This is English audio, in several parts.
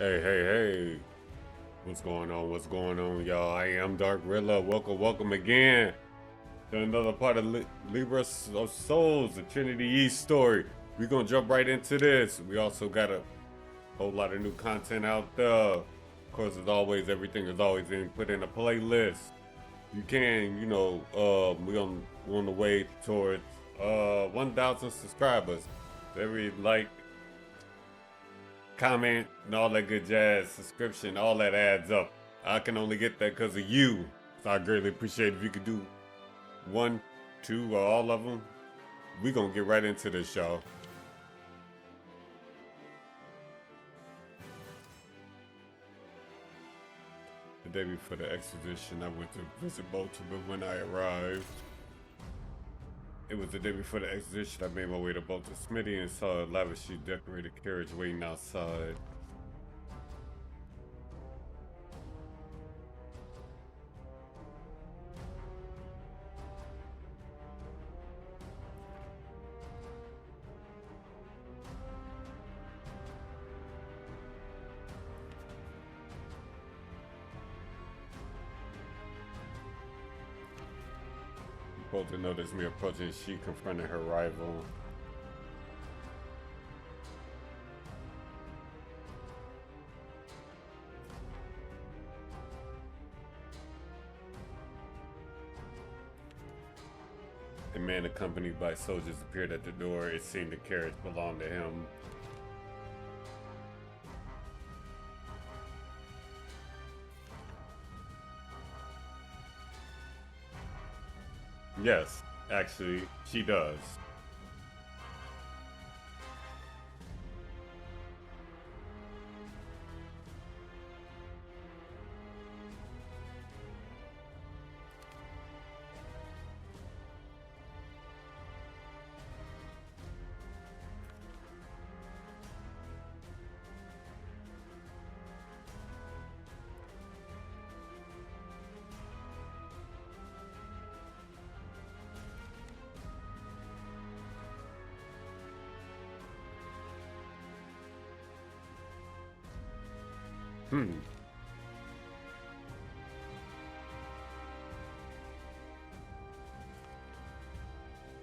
Hey. What's going on? What's going on, y'all? I am Dark Rilla. Welcome again to another part of Libra of Souls, the Trinity East story. We're gonna jump right into this. We also got a whole lot of new content out there. Of course, as always, everything is always being put in a playlist. You can, we're on the way towards 1,000 subscribers. Every like, comment, and all that good jazz, subscription, all that adds up. I can only get that because of you. So I greatly appreciate if you could do one, two, or all of them. We're going to get right into this, y'all. The day before the exposition, I went to visit Baltimore when I arrived. It was the day before the exposition. I made my way to Baltimore Smithy and saw a lavishly decorated carriage waiting outside. Bolter noticed me approaching. She confronted her rival. A man accompanied by soldiers appeared at the door. It seemed the carriage belonged to him. Yes, actually, she does.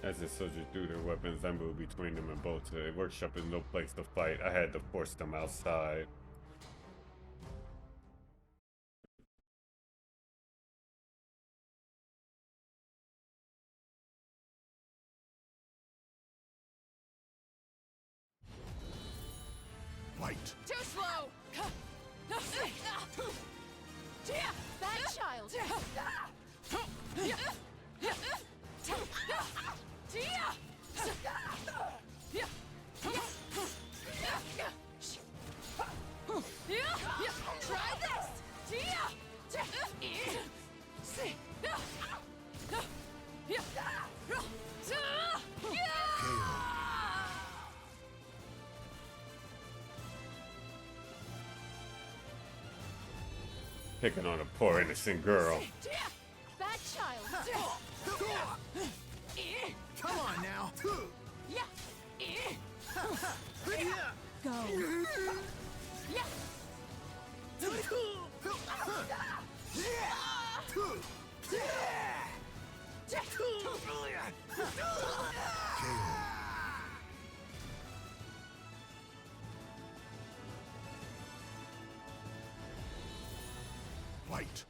As the soldiers threw their weapons, I moved between them and Bolter. A workshop is no place to fight. I had to force them outside. Fight! Too slow! Bad child! Try this! Picking on a poor innocent girl. Bad child! Come on now! Go! Fight!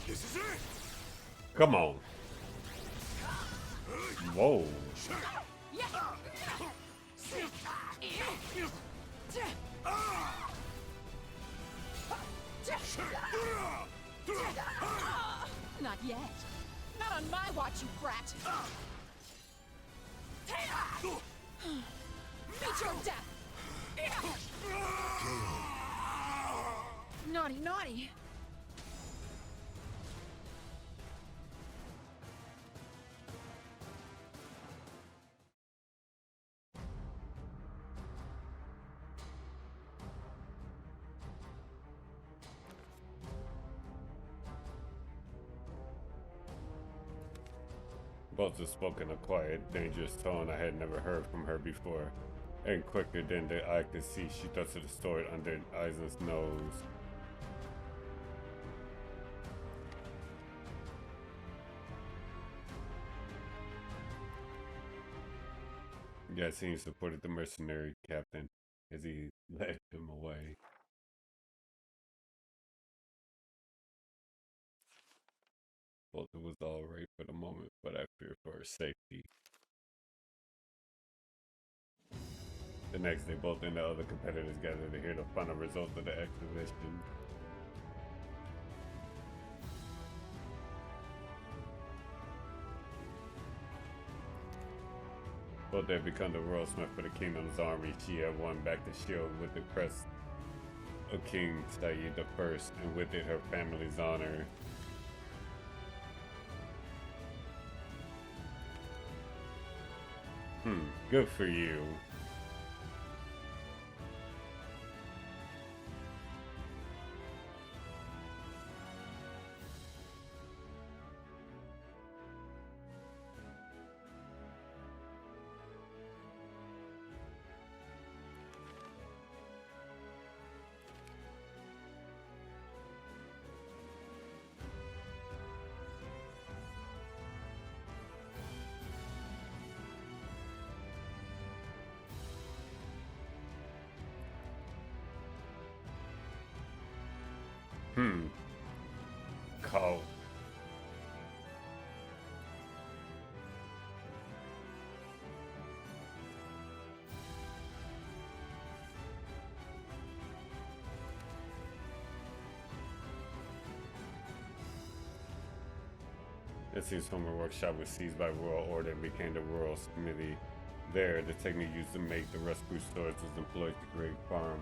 This is it! Come on. Whoa. Not yet. Not on my watch, you brat. Meet your death. Naughty, naughty. Bolter spoke in a quiet, dangerous tone I had never heard from her before, and quicker than the eye could see, she thrusted the sword under Eisen's nose. Yassine supported the mercenary captain as he led him away. Bolter was all right for the moment, but I feared for her safety. The next day, Bolter and the other competitors gathered to hear the final result of the exhibition. Bolter had become the royal smith for the kingdom's army. She had won back the shield with the crest of King Said I, and with it her family's honor. Good for you. Call. Yassine's former workshop was seized by royal order and became the royal smithy. There, the technique used to make the rescue swords was employed to create farm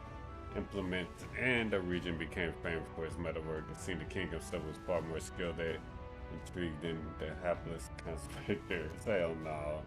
implements, and the region became famed for its metalwork. It seemed the king himself was far more skilled at intrigue than the hapless conspirators. Hell no.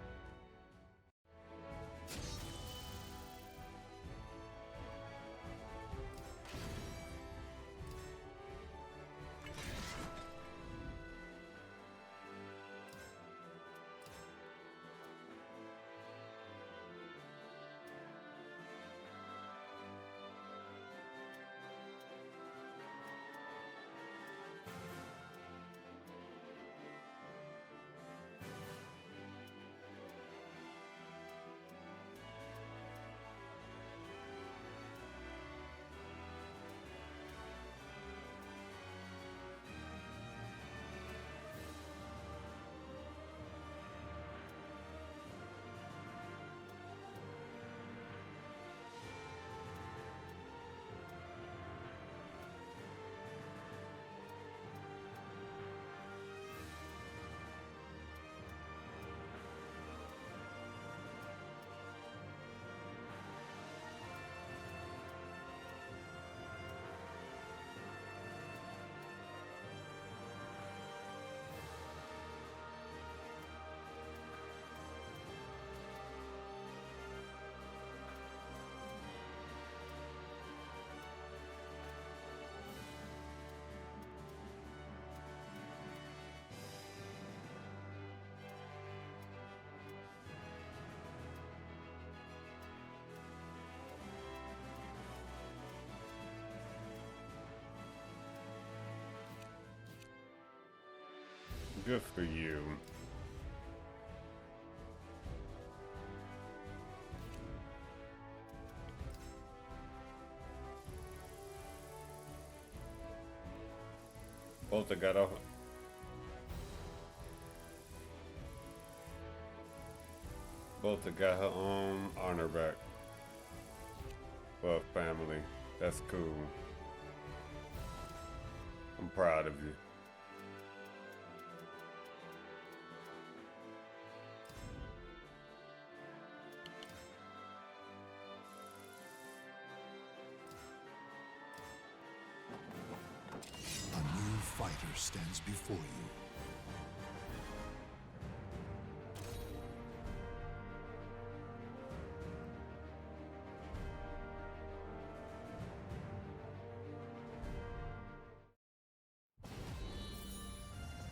Good for you. Bolter got off. Bolter got her own honor back. For her family. That's cool. I'm proud of you. A new fighter stands before you.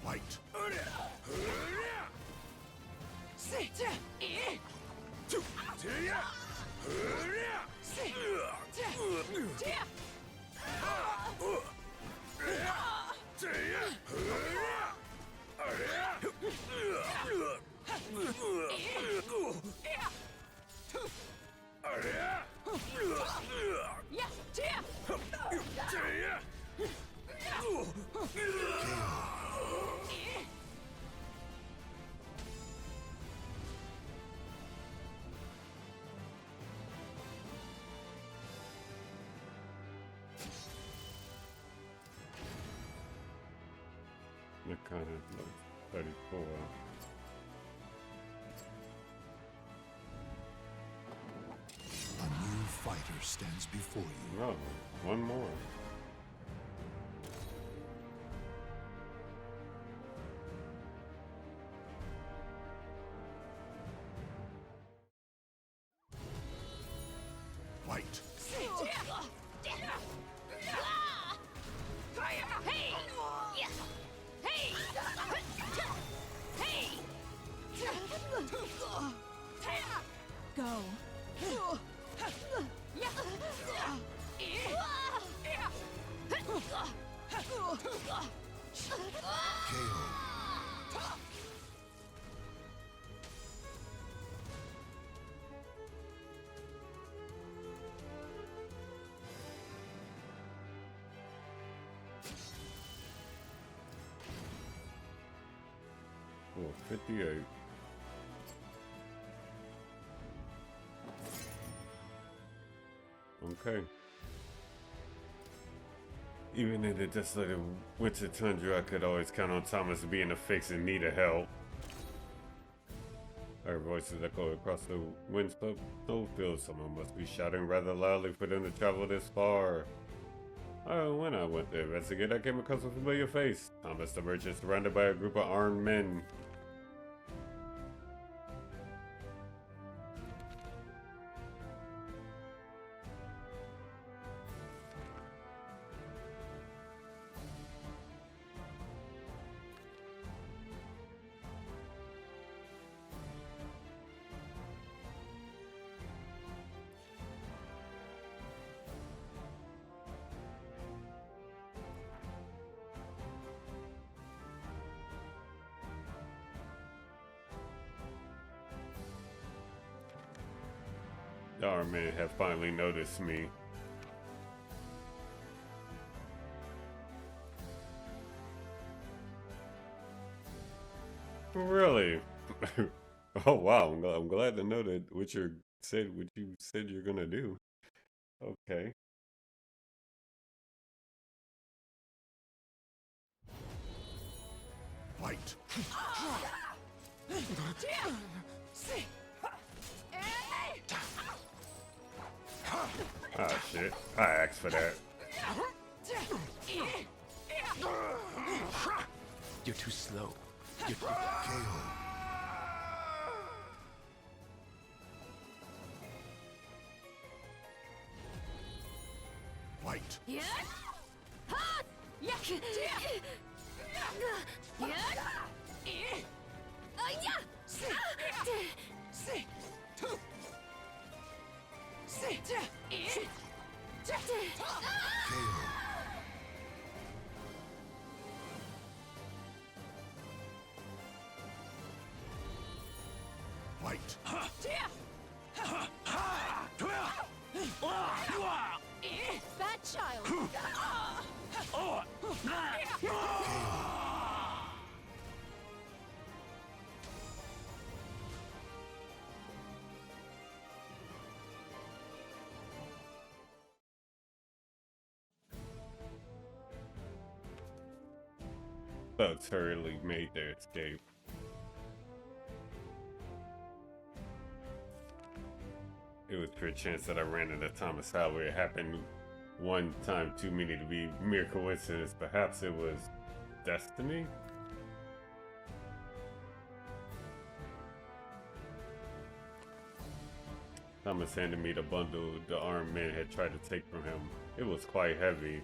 Fight. It kind of looks pretty cool. A new fighter stands before you. Oh, one more. Fight. Go. KO. Oh, 58. Okay. Even in the desolated winter tundra, I could always count on Thomas being a fix in need of help. Our voices echo across the windswept snowfield. Someone must be shouting rather loudly for them to travel this far. Oh, when I went to investigate, I came across a familiar face. Thomas the merchant, surrounded by a group of armed men. The armed men have finally noticed me. Really? Oh wow! I'm glad to know that what you said you're gonna do. Okay. Fight. Ah shit! I asked for that. You're too slow. You're too... KO. Fight. KO. Fight. Bad child. Thugs hurriedly made their escape. It was pure chance that I ran into Thomas Howard. It happened one time too many to be mere coincidence. Perhaps it was destiny? Thomas handed me the bundle the armed men had tried to take from him. It was quite heavy.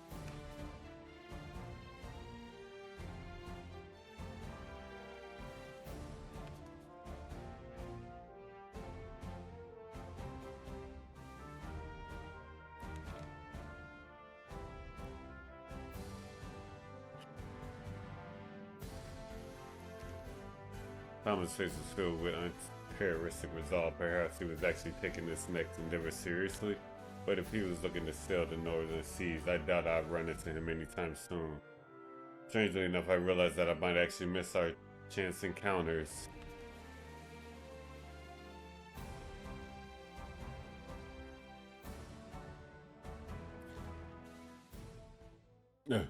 Thomas' face was filled with uncharacteristic resolve. Perhaps he was actually taking this next endeavor seriously. But if he was looking to sail the northern seas, I doubt I'd run into him anytime soon. Strangely enough, I realized that I might actually miss our chance encounters. The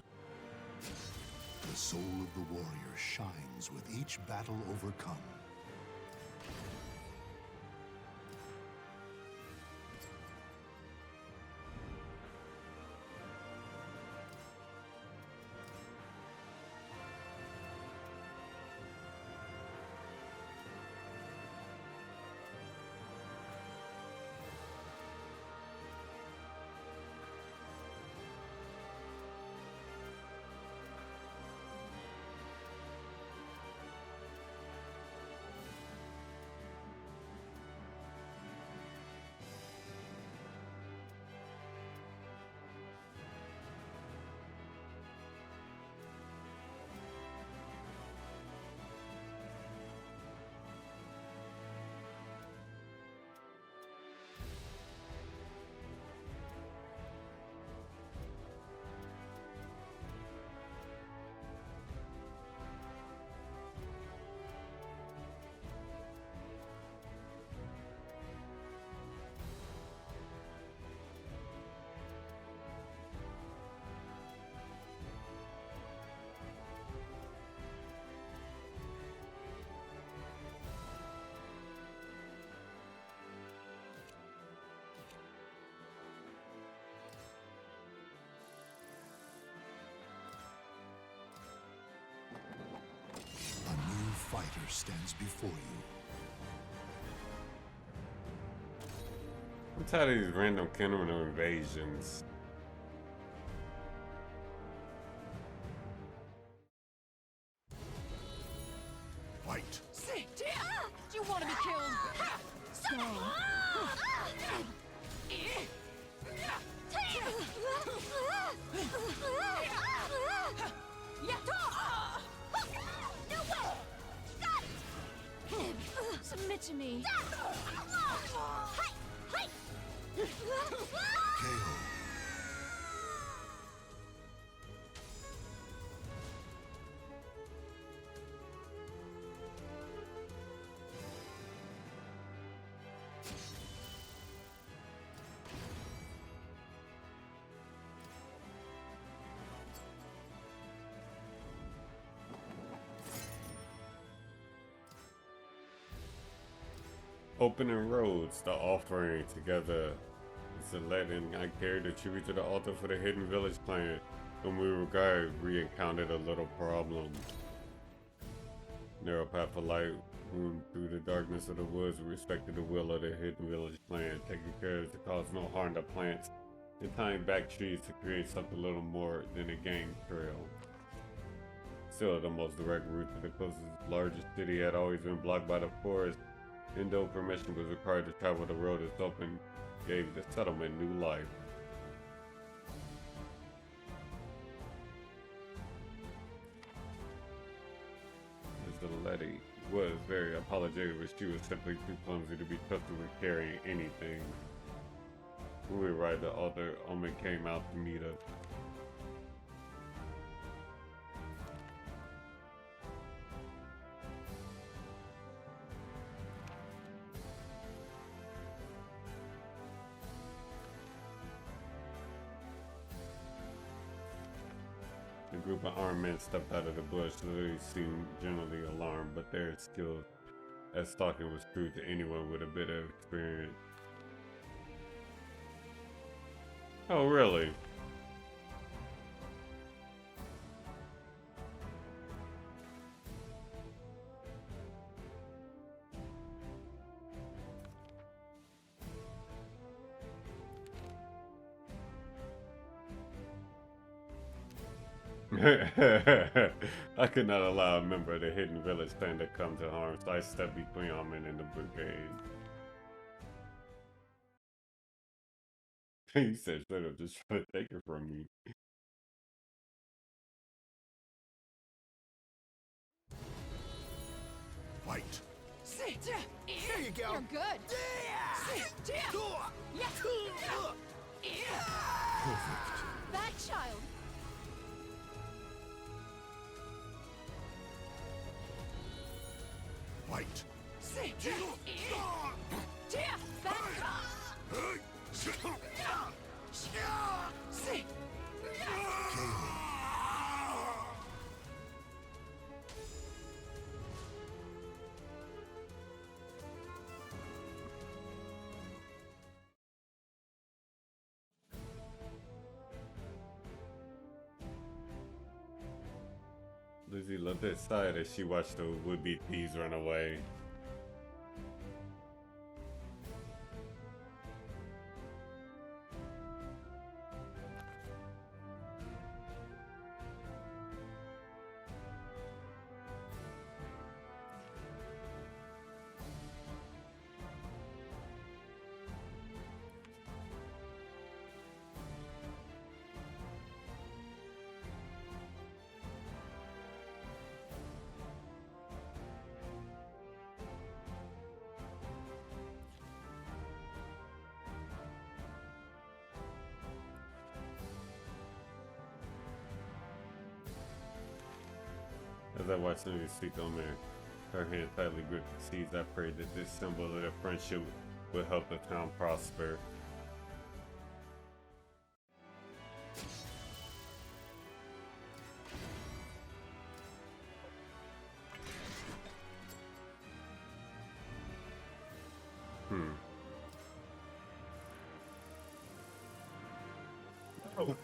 soul of the warrior shines with each battle overcome. A new fighter stands before you. I'm tired of these random kingdom invasions. Fight! Do you want to be killed? So. Submit to me. KO. Opening roads, the offering together. It's a letting I carried a tribute to the altar for the hidden village clan, whom we regard re-encountered a little problem. Narrow path of light wound through the darkness of the woods. We respected the will of the hidden village clan, taking care to cause no harm to plants and tying back trees to create something little more than a game trail. Still, the most direct route to the closest largest city had always been blocked by the forest, and though permission was required to travel the road itself, open gave the settlement new life. Mr. Letty was very apologetic, but she was simply too clumsy to be trusted with carrying anything. When we arrived at the altar, Omen came out to meet us. The group of armed men stepped out of the bush. They seemed generally alarmed, but their skill at stalking was true to anyone with a bit of experience. Oh, really? I could not allow a member of the hidden village clan to come to harm, so I stepped between Omen and the brigade. He said straight up, just trying to take it from me. Fight. There you go. You're good. Perfect. That child. Fight. Lizzie looked aside as she watched the would-be thieves run away. As I watched Lily speak on there, her hand tightly gripped the seeds, I prayed that this symbol of their friendship would help the town prosper. Oh.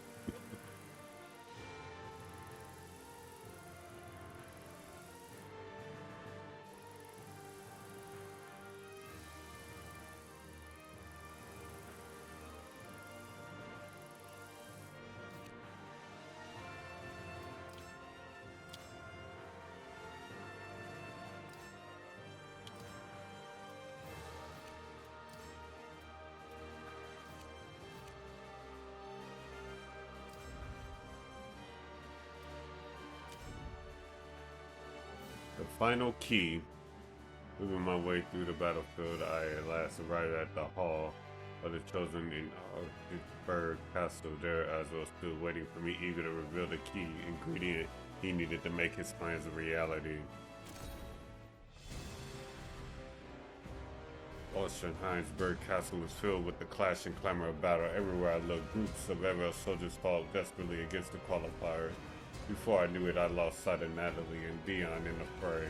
The final key. Moving my way through the battlefield, I at last arrived at the hall of the chosen in Ostrheinsburg Castle. There, Azwel stood waiting for me, eager to reveal the key ingredient he needed to make his plans a reality. Ostrheinsburg Castle was filled with the clash and clamor of battle. Everywhere I looked, groups of Aval soldiers fought desperately against the qualifiers. Before I knew it, I lost sight of Natalie and Dion in the fray.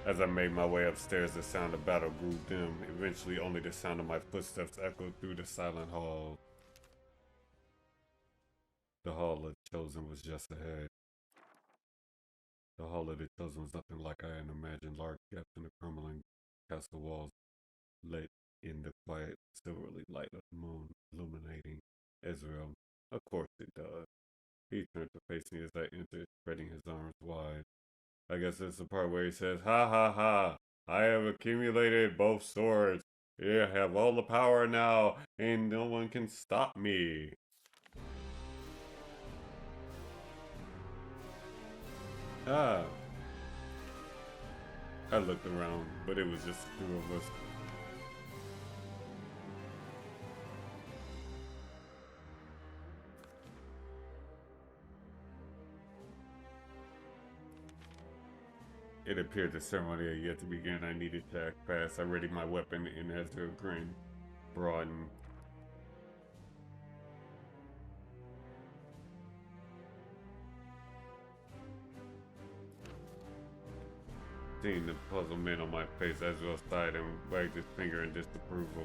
As I made my way upstairs, the sound of battle grew dim. Eventually, only the sound of my footsteps echoed through the silent hall. The Hall of the Chosen was just ahead. The Hall of the Chosen was nothing like I had imagined. Large gaps in the crumbling castle walls lit in the quiet, silvery light of the moon, illuminating Azwel. Of course it does. He turned to face me as I entered, spreading his arms wide. I guess it's the part where he says, "Ha ha ha! I have accumulated both swords. I have all the power now, and no one can stop me." Ah. I looked around, but it was just the two of us. It appeared the ceremony had yet to begin. I needed to act fast. I readied my weapon, and as the grin broadened, seeing the puzzlement on my face, Azwel sighed and wagged his finger in disapproval.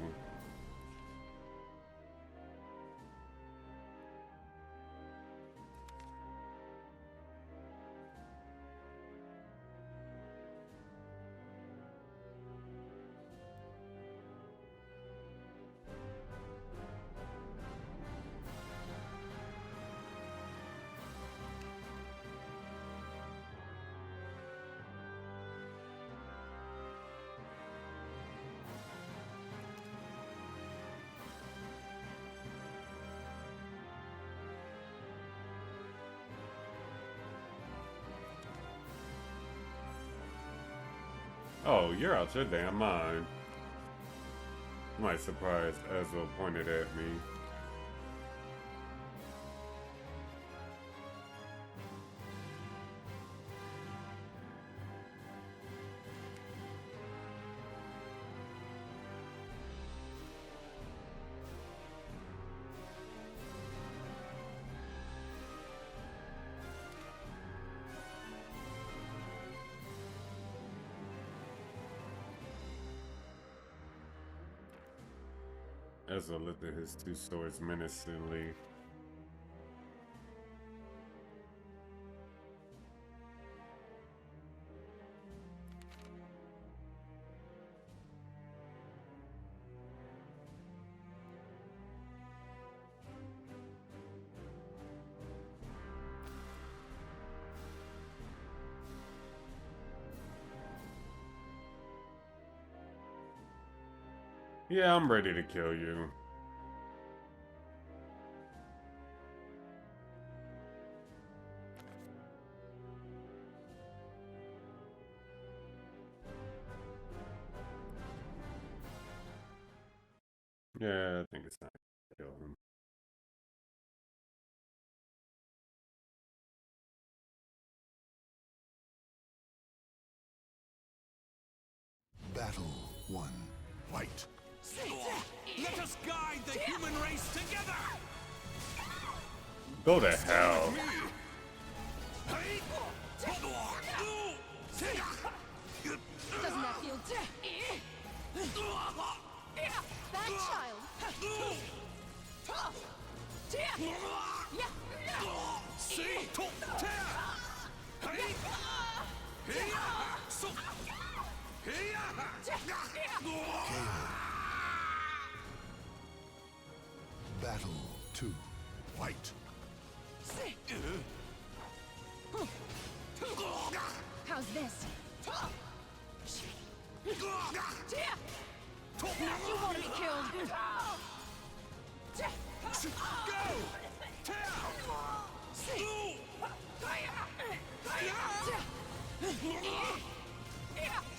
Oh, you're out your damn mind. Might surprise Azwel pointed at me. Ezra looked at his two swords menacingly. Yeah, I'm ready to kill you. Yeah, I think it's time to kill him. Battle 1. Fight. Let us guide the human race together! Go to hell. Doesn't that feel that child? Battle 2. Fight. How's this? You want to be killed? Go!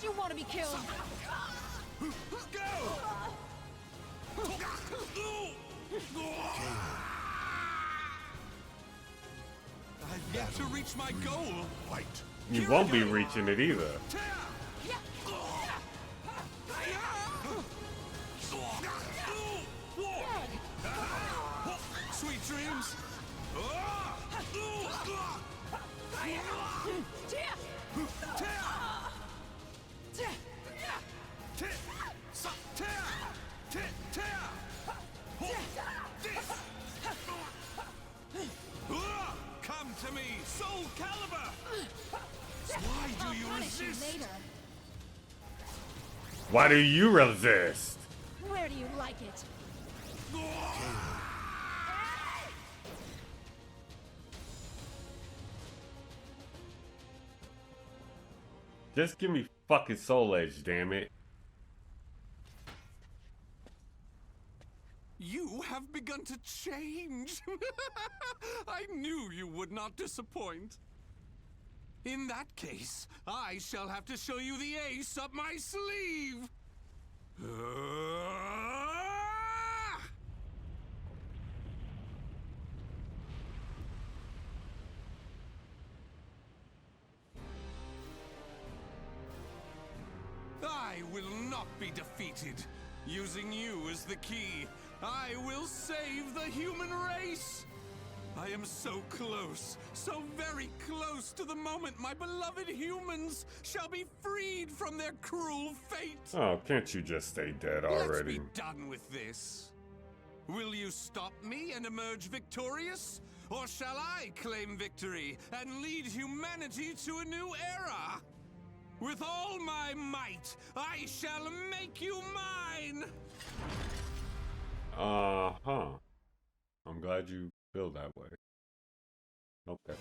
You want to be killed? Go! I've yet to reach my goal. Fight. You won't be reaching it either. Sweet dreams. Come to me, SoulCalibur! Why do you Punish you resist? later. Why do you resist? Where do you like it? Just give me fucking soul edge, damn it. You have begun to change. I knew you would not disappoint. In that case, I shall have to show you the ace up my sleeve. I will not be defeated. Using you as the key, I will save the human race. I am so close, so very close to the moment my beloved humans shall be freed from their cruel fate. Oh, can't you just stay dead Let's already? be done with this. Will you stop me and emerge victorious? Or shall I claim victory and lead humanity to a new era? With all my might, I shall make you mine! Uh-huh. I'm glad you feel that way. Okay.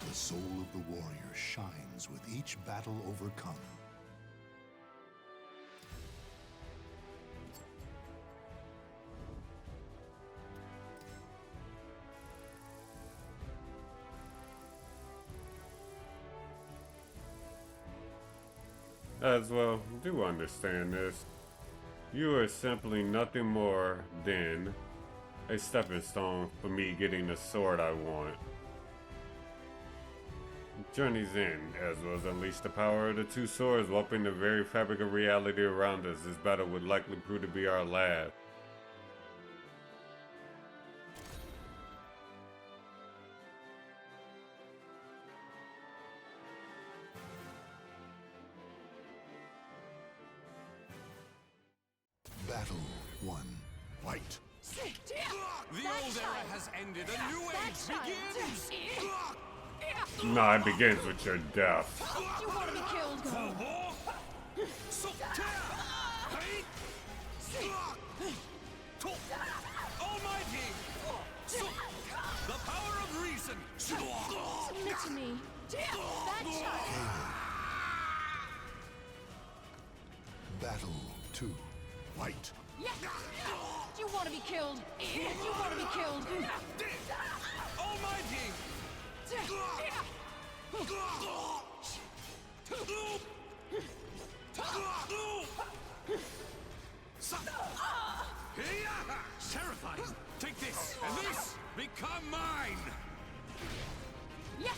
The soul of the warrior shines with each battle overcome. Azwel, do understand this. You are simply nothing more than a stepping stone for me getting the sword I want. Journey's end, Azwel has unleashed the power of the two swords, warping the very fabric of reality around us. This battle would likely prove to be our last. Battle 1. Fight. The old era has ended. A new age begins. No, it begins with your death. You want to be killed, go. Almighty! The power of reason! Submit to me. That child. Battle 2. Fight. Yeah. You want to be killed. You want to be killed. Almighty! Terrifying! Take this, and this become mine! Yeah.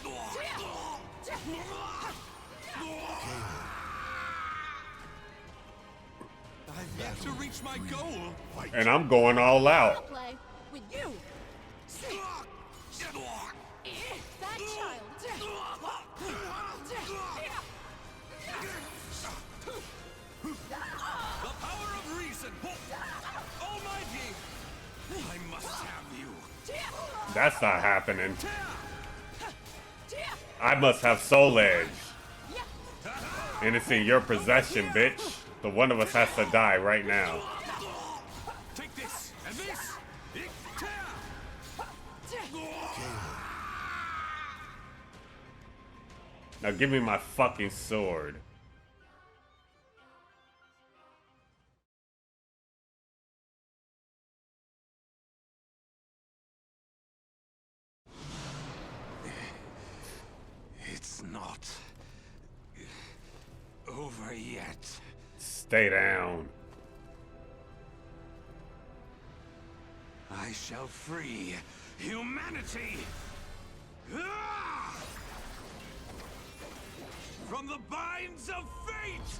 I've yet to reach my goal! And I'm going all I'll out. play with you. That child. The power of reason! Almighty! I must have you! That's not happening. I must have soul edge. And it's in your possession, bitch. So one of us has to die right now. Take this, and this! Now give me my fucking sword. It's not over yet. Stay down. I shall free humanity from the binds of fate.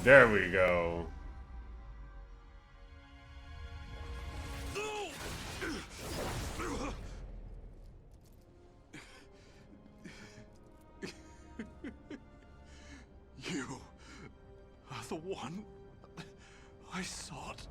There we go. You are the one I sought.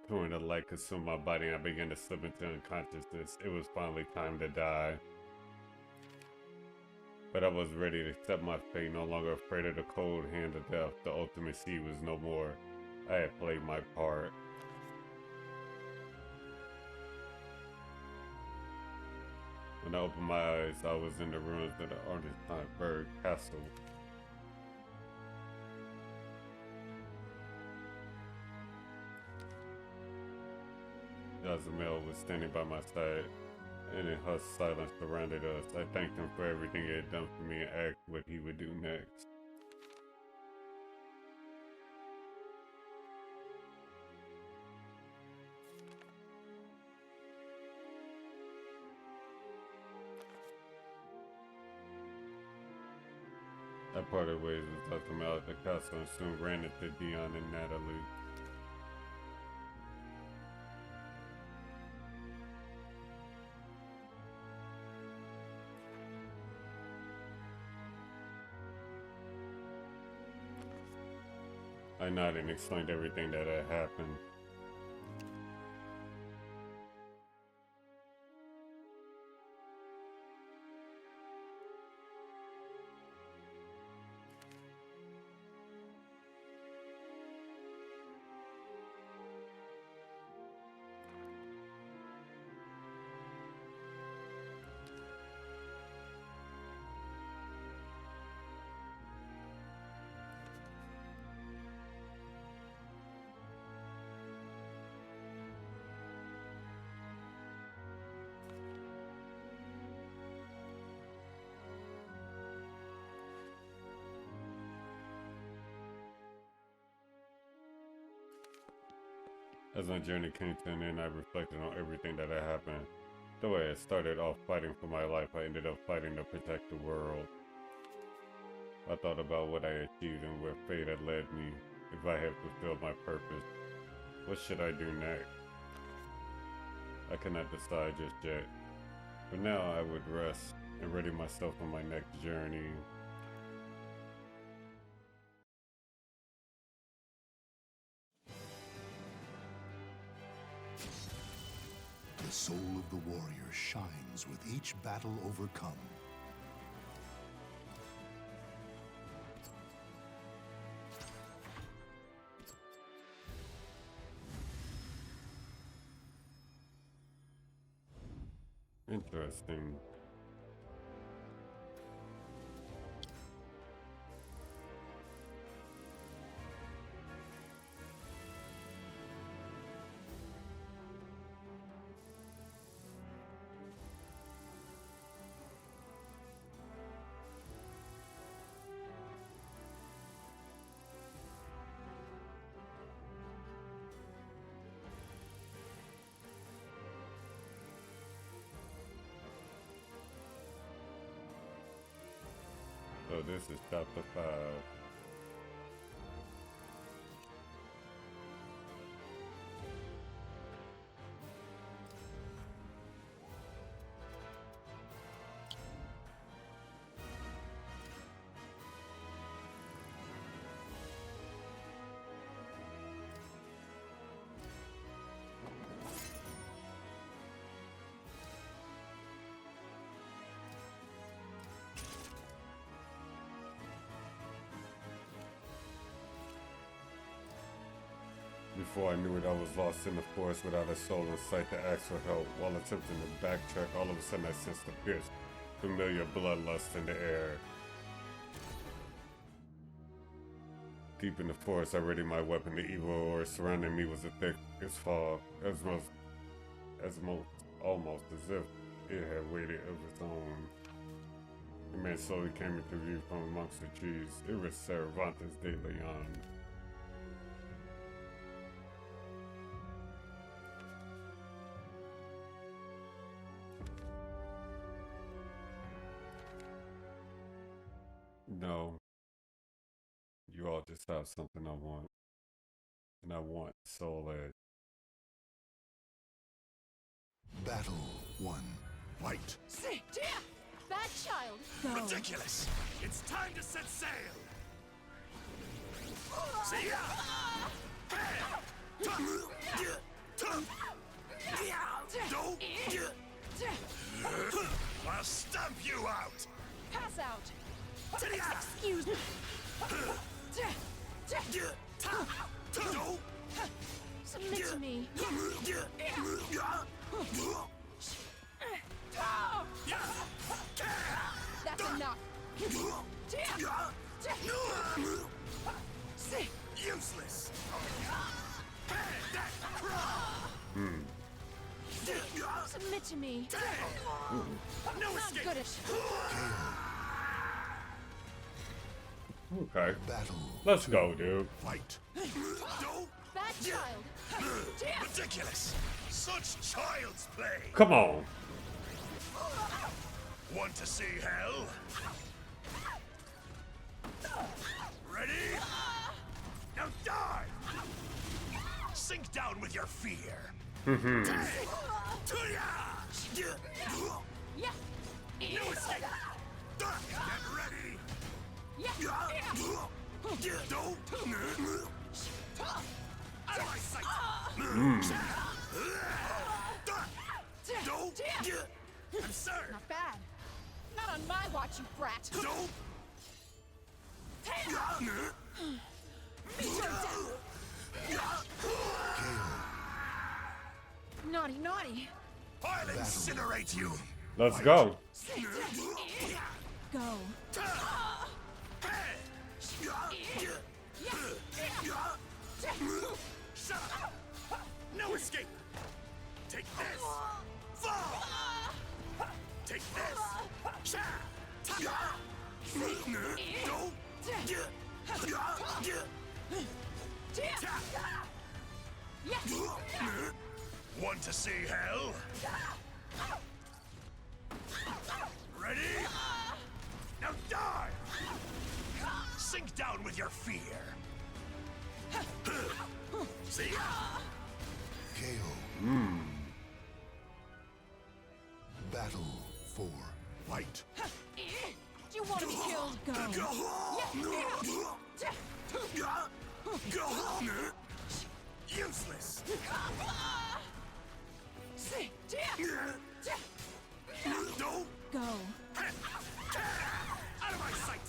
When the light consumed my body and I began to slip into unconsciousness, it was finally time to die. But I was ready to accept my fate, no longer afraid of the cold hand of death. The ultimate sea was no more. I had played my part. When I opened my eyes, I was in the ruins of the Ostrheinsburg Castle. Azwel was standing by my side, and in hushed silence surrounded us. I thanked him for everything he had done for me and asked what he would do next. I parted ways with Azwel at the castle and soon ran into Dion and Natalie. I nodded and explained everything that had happened. As my journey came to an end, I reflected on everything that had happened. Though I had started off fighting for my life, I ended up fighting to protect the world. I thought about what I achieved and where fate had led me. If I had fulfilled my purpose, what should I do next? I cannot decide just yet. For now, I would rest and ready myself for my next journey. The soul of the warrior shines with each battle overcome. Interesting. So this is chapter 5. Before I knew it, I was lost in the forest without a soul in sight to ask for help. While attempting to backtrack, all of a sudden I sensed a fierce, familiar bloodlust in the air. Deep in the forest, I readied my weapon. The evil aura surrounding me was as thick as fog, almost as if it had weighted of its own. The man slowly came into view from amongst the trees. It was Cervantes de Leon. No, you all just have something I want, and I want Soul Edge. Battle 1. Fight! Sit down! Bad child! Go! Ridiculous! It's time to set sail! See ya! I'll stamp you out! Pass out! Excuse me! Submit to me! That's enough! Useless! Submit to me! No Not escape! good at Okay, Battle. let's go, dude. Fight! Bad child! Ridiculous! Such child's play! Come on. Want to see hell? Ready? Now die! Sink down with your fear. Yeah! No escape! Get ready! Yeah! Out of my sight! I'm sorry! Not bad. Not on my watch, you brat! Meet your death! Naughty, naughty! I'll incinerate you! Let's go. Go! Shut up! No escape! Take this! Fall! Take this! Want to see hell? Ready? Now die! Sink down with your fear. See ya! KO. Battle for fight. Do you want to be killed? Go. Useless! Don't Go. out of my sight!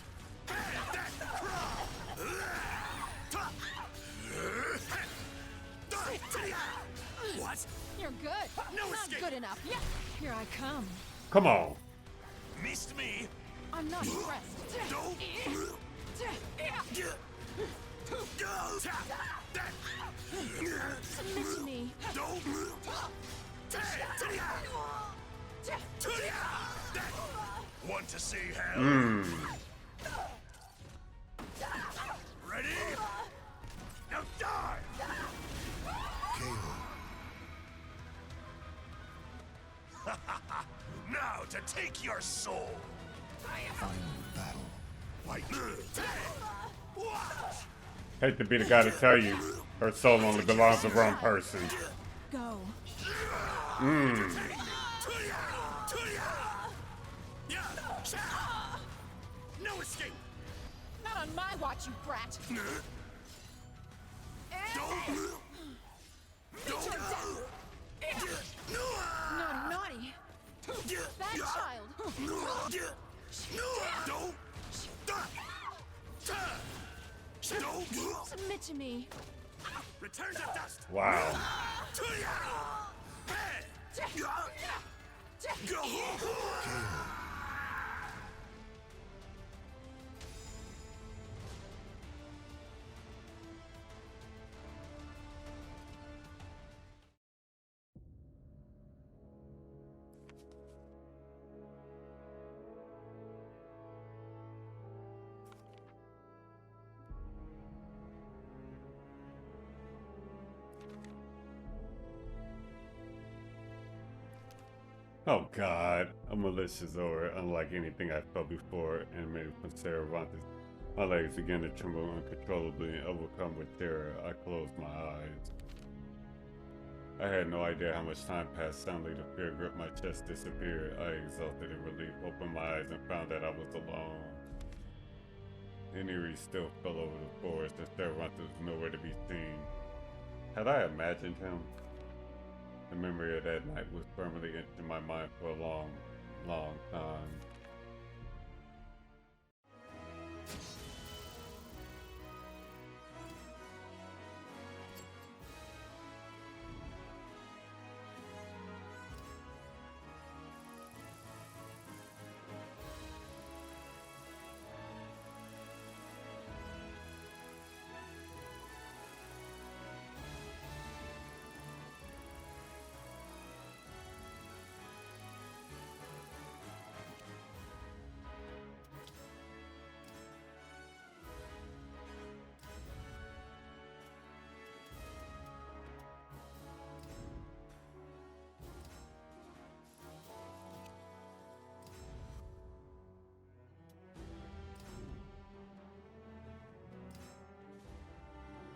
What? You're good. No Not escape. good enough. Yeah. Here I come. Come on. Missed me? I'm not impressed. Don't. Submit to me. Don't. Want to see hell? Ready? Now die! KO. Now to take your soul! Final battle. Fight. Hate to be the guy to tell you her soul only belongs to one person. Go. No escape! Not on my watch, you brat. Naughty. Bad child. Submit to me. Return to dust! Wow. Oh God, a malicious aura, unlike anything I felt before, animated from Cervantes. My legs began to tremble uncontrollably and overcome with terror. I closed my eyes. I had no idea how much time passed. Suddenly the fear gripped my chest, disappeared. I exulted in relief, opened my eyes and found that I was alone. Henry still fell over the forest, and Cervantes was nowhere to be seen. Had I imagined him? The memory of that night was firmly etched in my mind for a long, long time.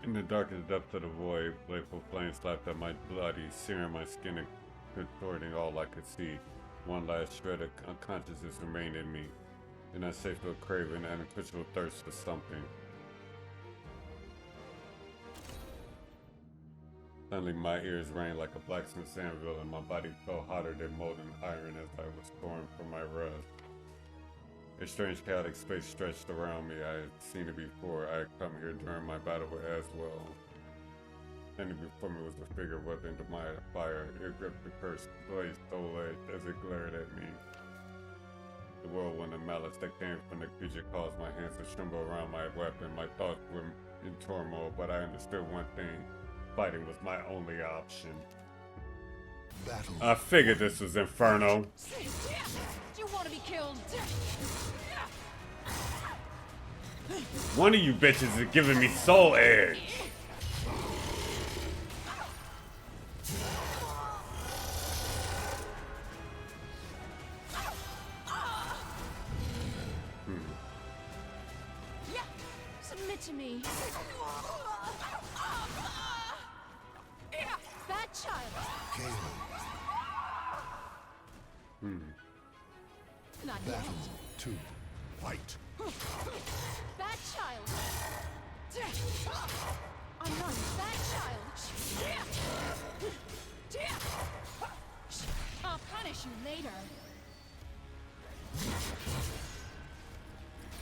In the darkest depths of the void, playful flames slapped at my body, searing my skin and contorting all I could see. One last shred of unconsciousness remained in me, an insatiable craving and unquenchable thirst for something. Suddenly my ears rang like a blacksmith's anvil and my body felt hotter than molten iron as I was torn from my rest. A strange chaotic space stretched around me. I had seen it before. I had come here during my battle with Azwel. Standing before me was a figure weapon to my fire. It gripped the cursed blade soul edge as it glared at me. The whirlwind of malice that came from the creature caused my hands to tremble around my weapon. My thoughts were in turmoil, but I understood one thing. Fighting was my only option. Battle. I figured this was Inferno. Do you want to be killed? One of you bitches is giving me soul edge. me. That child. Caleb, Not battle yet. 2. Fight. That child. I'm not that child. I'll punish you later.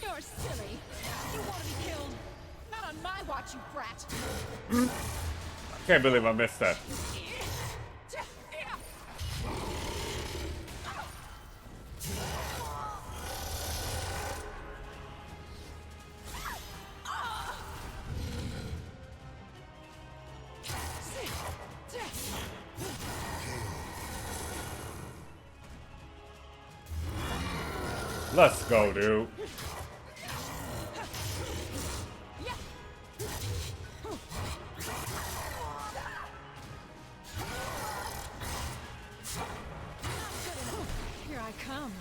You're silly. You want to be killed. Not on my watch, you brat. Can't believe I missed that. Let's go, dude. Here I come.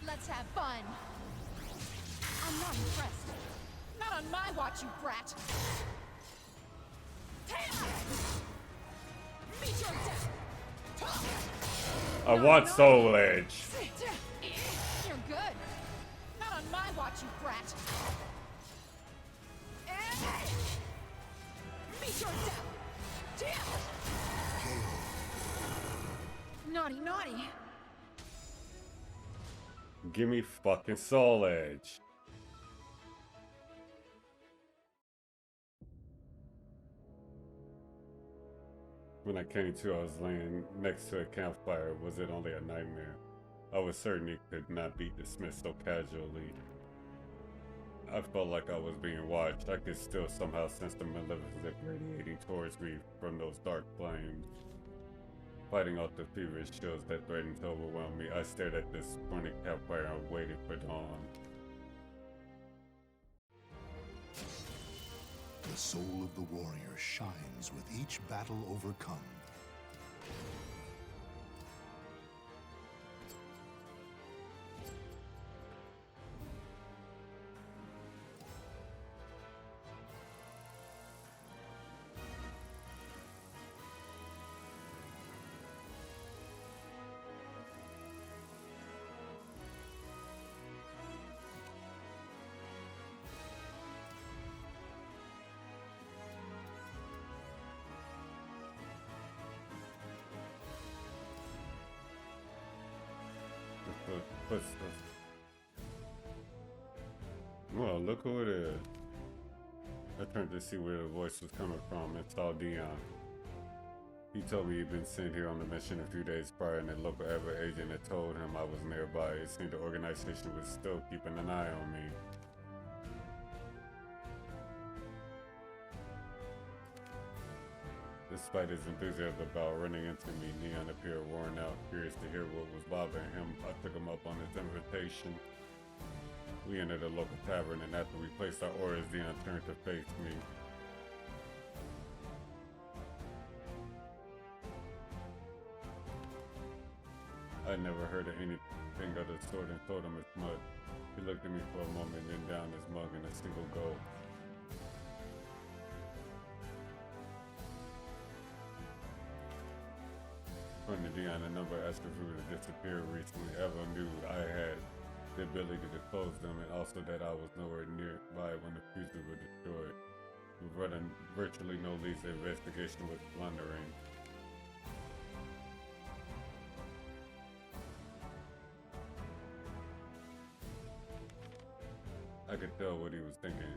Let's have fun. I'm not impressed. Not on my watch, you brat. Meet your death. I want Soul Edge. You're good. Not on my watch, you brat. Meet your death. Naughty, naughty. Give me fucking Soul Edge. When I came to, I was laying next to a campfire. Was it only a nightmare? I was certain it could not be dismissed so casually. I felt like I was being watched. I could still somehow sense the maleficence radiating towards me from those dark flames. Fighting off the feverish chills that threatened to overwhelm me, I stared at this burning campfire and waited for dawn. The soul of the warrior shines with each battle overcome. Well, look who it is. I turned to see where the voice was coming from and saw Dion. He told me he'd been sent here on a mission a few days prior, and a local Aval agent had told him I was nearby. It seemed the organization was still keeping an eye on me. Despite his enthusiasm about running into me, Dion appeared worn out. Curious to hear what was bothering him, I took him up on his invitation. We entered a local tavern, and after we placed our orders, Dion turned to face me. I never heard of anything of the sort and told him as much. He looked at me for a moment, then down his mug in a single gulp. From the Dion, a number of astral fruits had disappeared recently. Aval knew I had the ability to close them, and also that I was nowhere nearby when the fuses were destroyed. With running virtually no leads, the investigation was blundering. I could tell what he was thinking.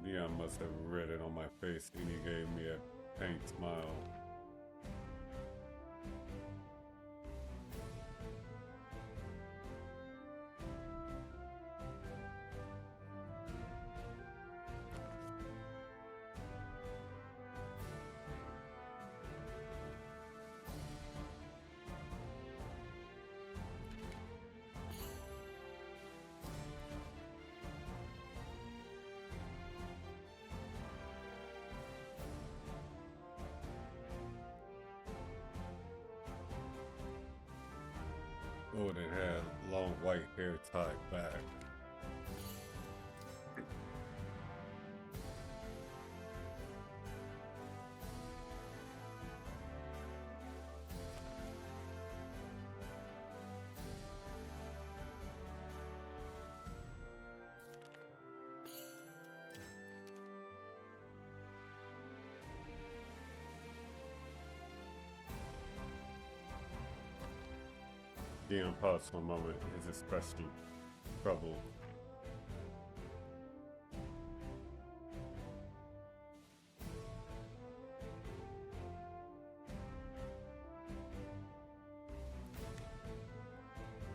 Dion must have read it on my face, and he gave me a faint smile. Oh, it had long white hair tied back. Dion paused for a moment, his expression troubled.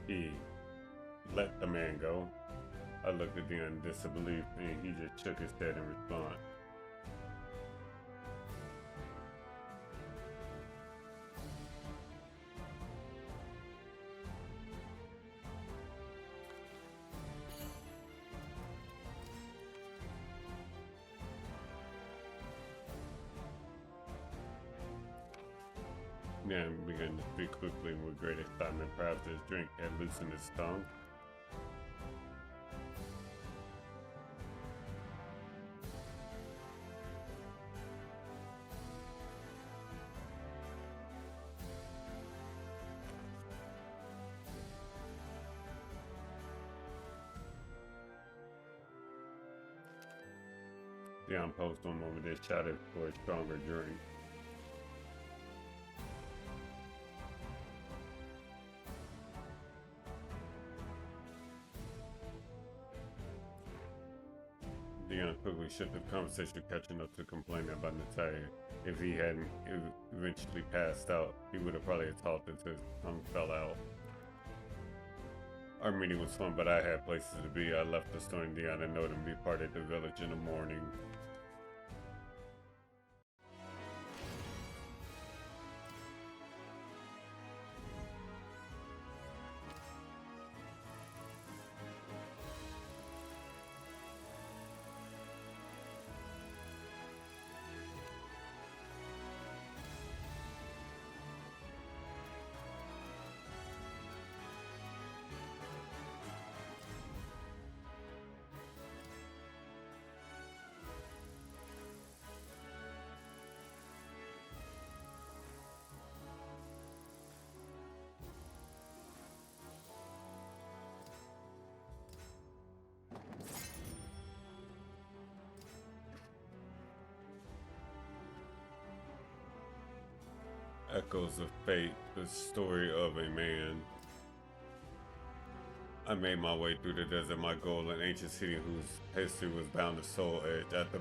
He let the man go. I looked at Dion in disbelief, and he just shook his head in response. Dion began to speak quickly and with great excitement. Perhaps his drink had loosened his tongue. Dion paused for a moment, then shouted for a stronger drink. Dion quickly shifted the conversation, catching up to complaining about Natalia. If he hadn't eventually passed out, he would have probably talked until his tongue fell out. Our meeting was fun, but I had places to be. I left the store in Dion and noted and be part of the village in the morning. Echoes of Fate, the story of a man. I made my way through the desert, my goal, an ancient city whose history was bound to Soul Edge. At the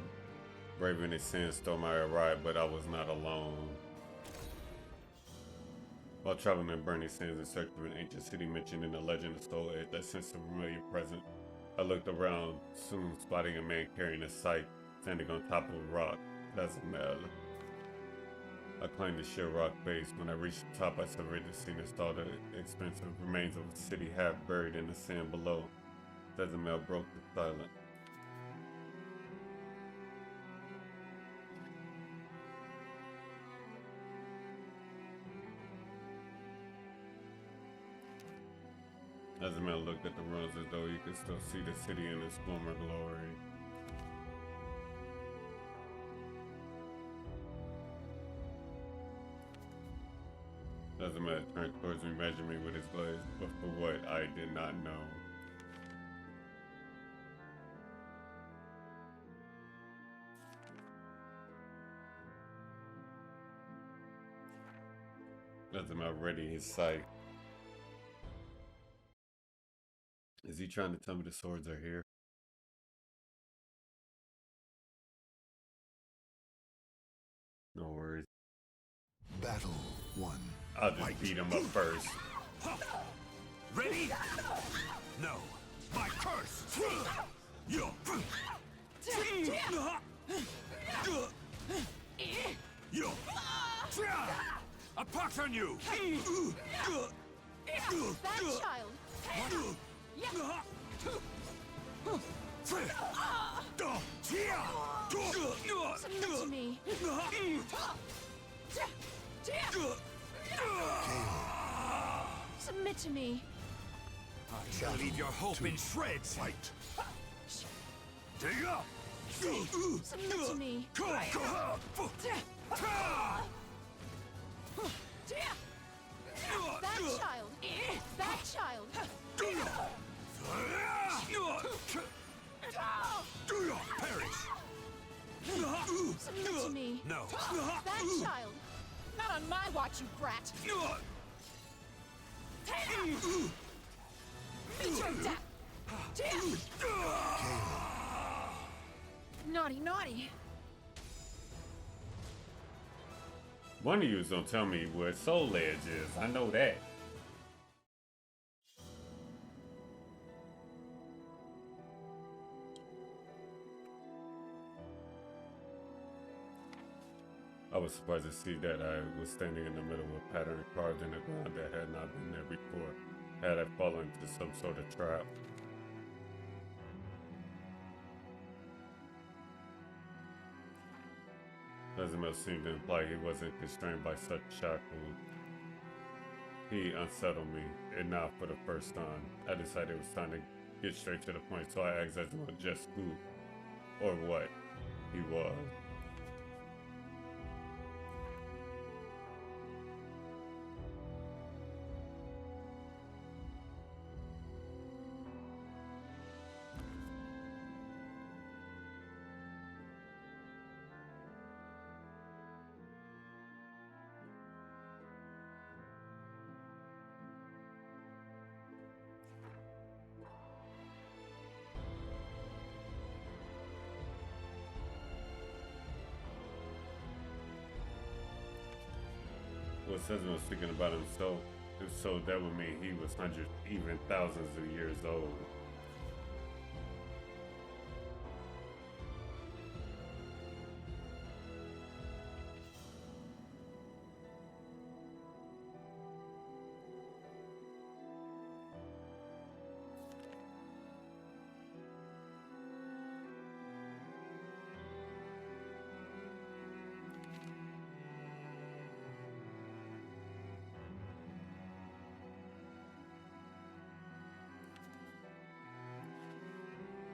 braving a sandstorm I arrived, but I was not alone. While traveling in burning sands in search of an ancient city mentioned in the legend of Soul Edge, I sensed a familiar presence. I looked around, soon spotting a man carrying a scythe, standing on top of a rock. That's Aval. I climbed the sheer rock base. When I reached the top, I surveyed the scene and saw the expensive remains of a city half buried in the sand below. Azwel broke the silence. Azwel looked at the ruins as though he could still see the city in its former glory. Azwel turned towards me, measuring me with his glance, but for what, I did not know. Azwel ready his sight. Is he trying to tell me the swords are here? No worries. Battle 1. I'll just beat him up first. Ready? No. My curse! Yo! Yo! A pox on you! That child! Submit to me! Submit to me! I shall leave your hope in shreds! Fight! Dig up! Submit to me! That child! That child! Perish! Submit to me! No! That child! Not on my watch, you brat! Meet your death! Naughty, naughty. One of you don't tell me where Soul Edge is. I know that. I was surprised to see that I was standing in the middle of a pattern carved in the ground that had not been there before. Had I fallen into some sort of trap? Azwel seemed to imply he wasn't constrained by such shackles. He unsettled me, and not for the first time. I decided it was time to get straight to the point, so I asked Azwel just who or what he was. What Azwel was speaking about himself, so that would mean he was hundreds, even thousands of years old.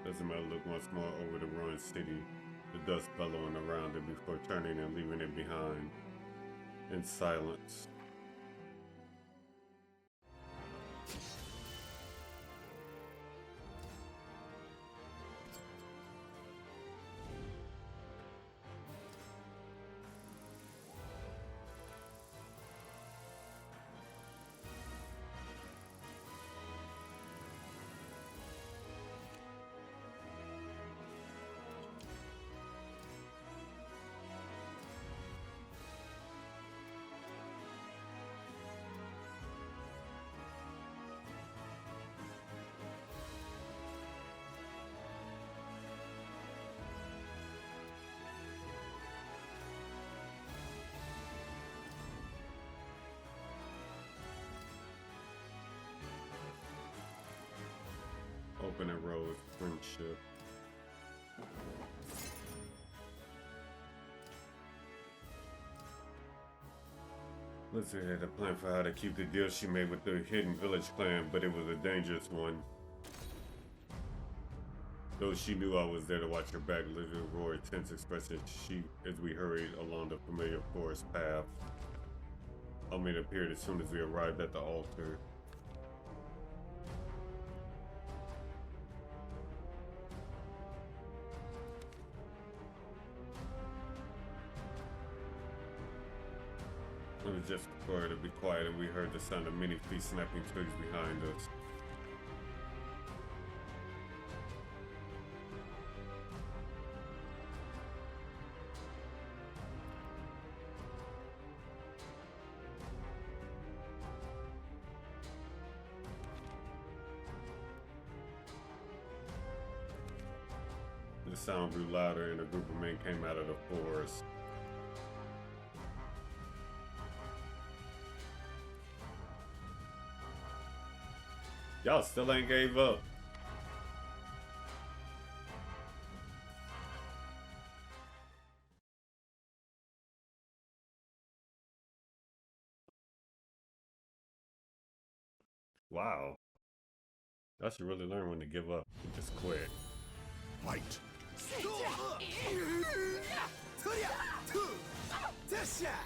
Azwel looked once more over the ruined city, the dust bellowing around it before turning and leaving it behind in silence. Open and rose friendship. Lizzie had a plan for how to keep the deal she made with the hidden village clan, but it was a dangerous one. Though she knew I was there to watch her back, Lizzie roared tense expression as we hurried along the familiar forest path. Almeida appeared as soon as we arrived at the altar. It was just for her to be quiet, and we heard the sound of many feet snapping twigs behind us. The sound grew louder, and a group of men came out of the forest. Y'all still ain't gave up. Wow. Y'all should really learn when to give up. Just quit. Fight!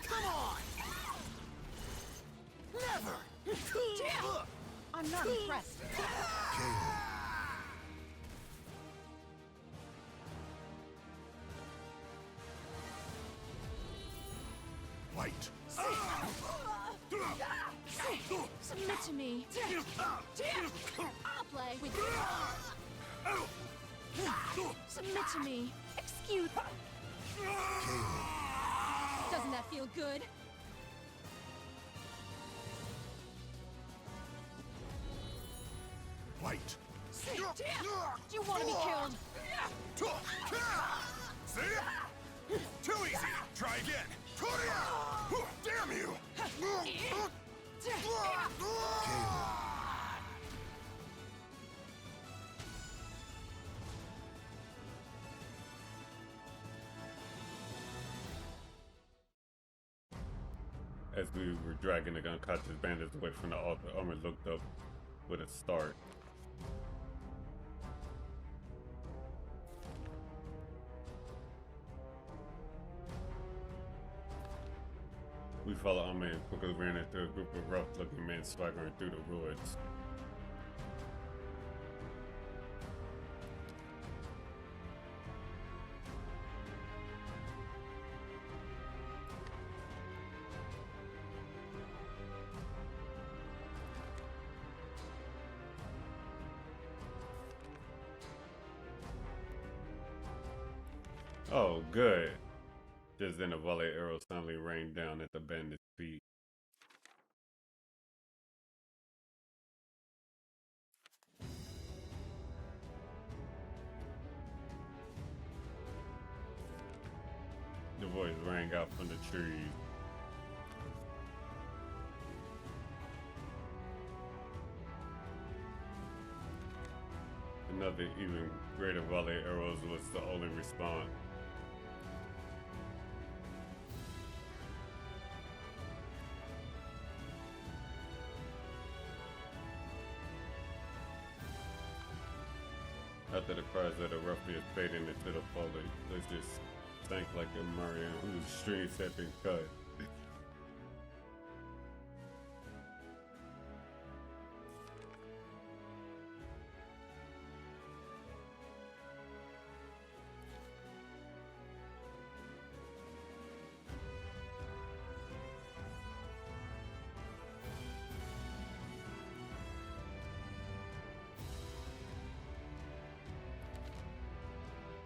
Come on! Never! I'm not impressed. Fight! Submit to me. I'll play with you. Submit to me. Excuse. Doesn't that feel good? Light. Do you want to be killed? See? Too easy. Try again. Damn you! As we were dragging the unconscious bandits away from the altar, Armor looked up with a start. We followed Armor and quickly ran into a group of rough-looking men swaggering through the ruins. Oh, good. Just then a volley of arrows suddenly rained down at the bandit's feet. The voice rang out from the trees. Another even greater volley of arrows was the only response. After the cries of the ruffians fading into the foliage, they just stank like a Marion whose strings had been cut.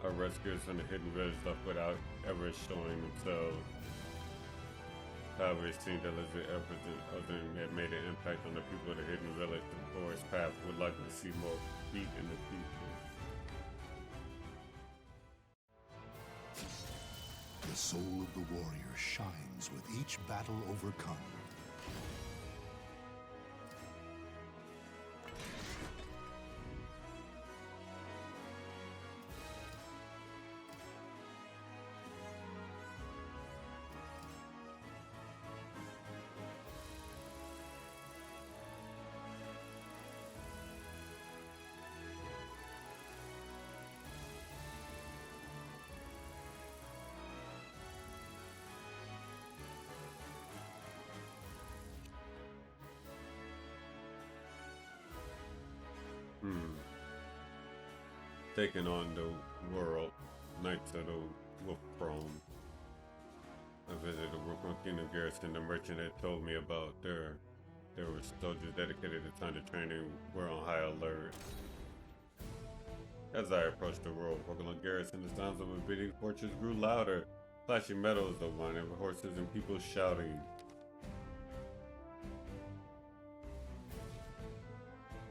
Our rescuers from the hidden village left without ever showing themselves. However, it seemed that Elizabeth Everton had made an impact on the people of the hidden village. The forest path would likely see more feet in the people. The soul of the warrior shines with each battle overcome. Taking on the world, Knights of the Wolf Throne. I visited the Brooklyn Kingdom Garrison. The merchant had told me about there were soldiers dedicated to time to training. Were on high alert. As I approached the royal Brooklyn Garrison, the sounds of a beating fortress grew louder. Flashing metals of wine and horses and people shouting.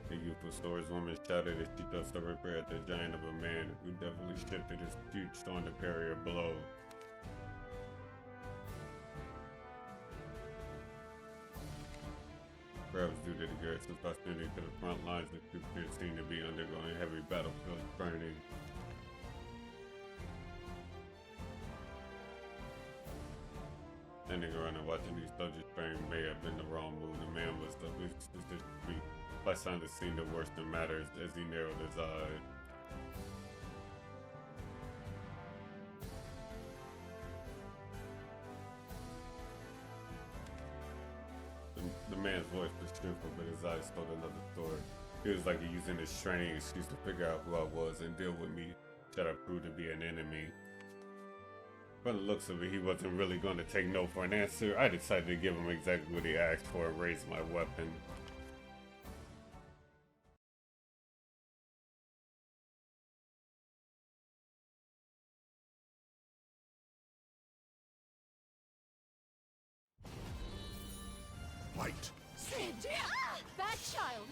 The youthful swordswoman shouted as she thrust her prayer at the giant of a man who definitely shifted his huge stone to parry a blow. Perhaps due to the garrison's proximity to the front lines, the troops seemed to be undergoing heavy battlefield training. Standing around and watching these soldiers train may have been the wrong move. The man was the least suspicious by signs that seemed the worst of matters as he narrowed his eyes. The man's voice was truthful, but his eyes told another story. He was like using his training excuse to figure out who I was and deal with me should I prove to be an enemy. From the looks of it, he wasn't really going to take no for an answer. I decided to give him exactly what he asked for and raise my weapon. Fight! Bad child.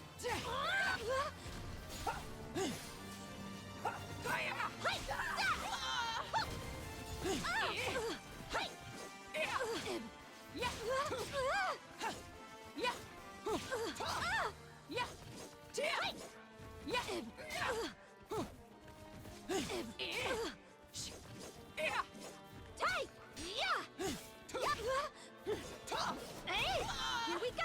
Here we go.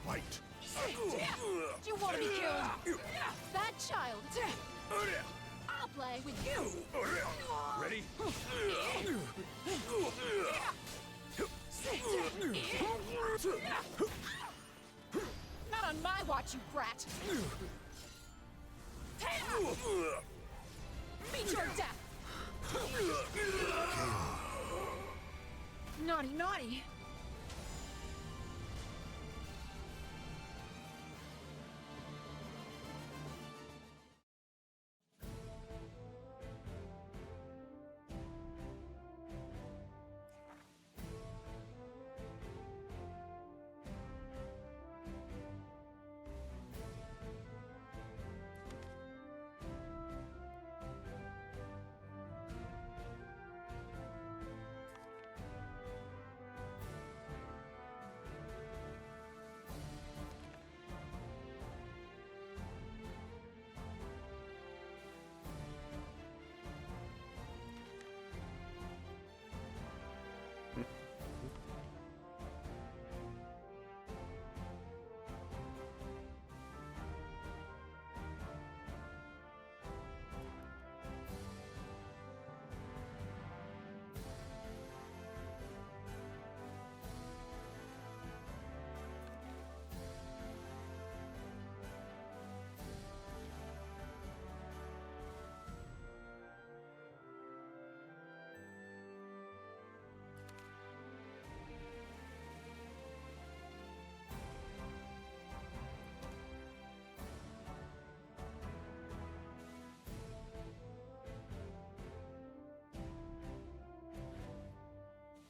Fight! Do you want to be killed? Bad child. I'll play with you. Ready? Not on my watch, you brat. Meet your death. Naughty, naughty.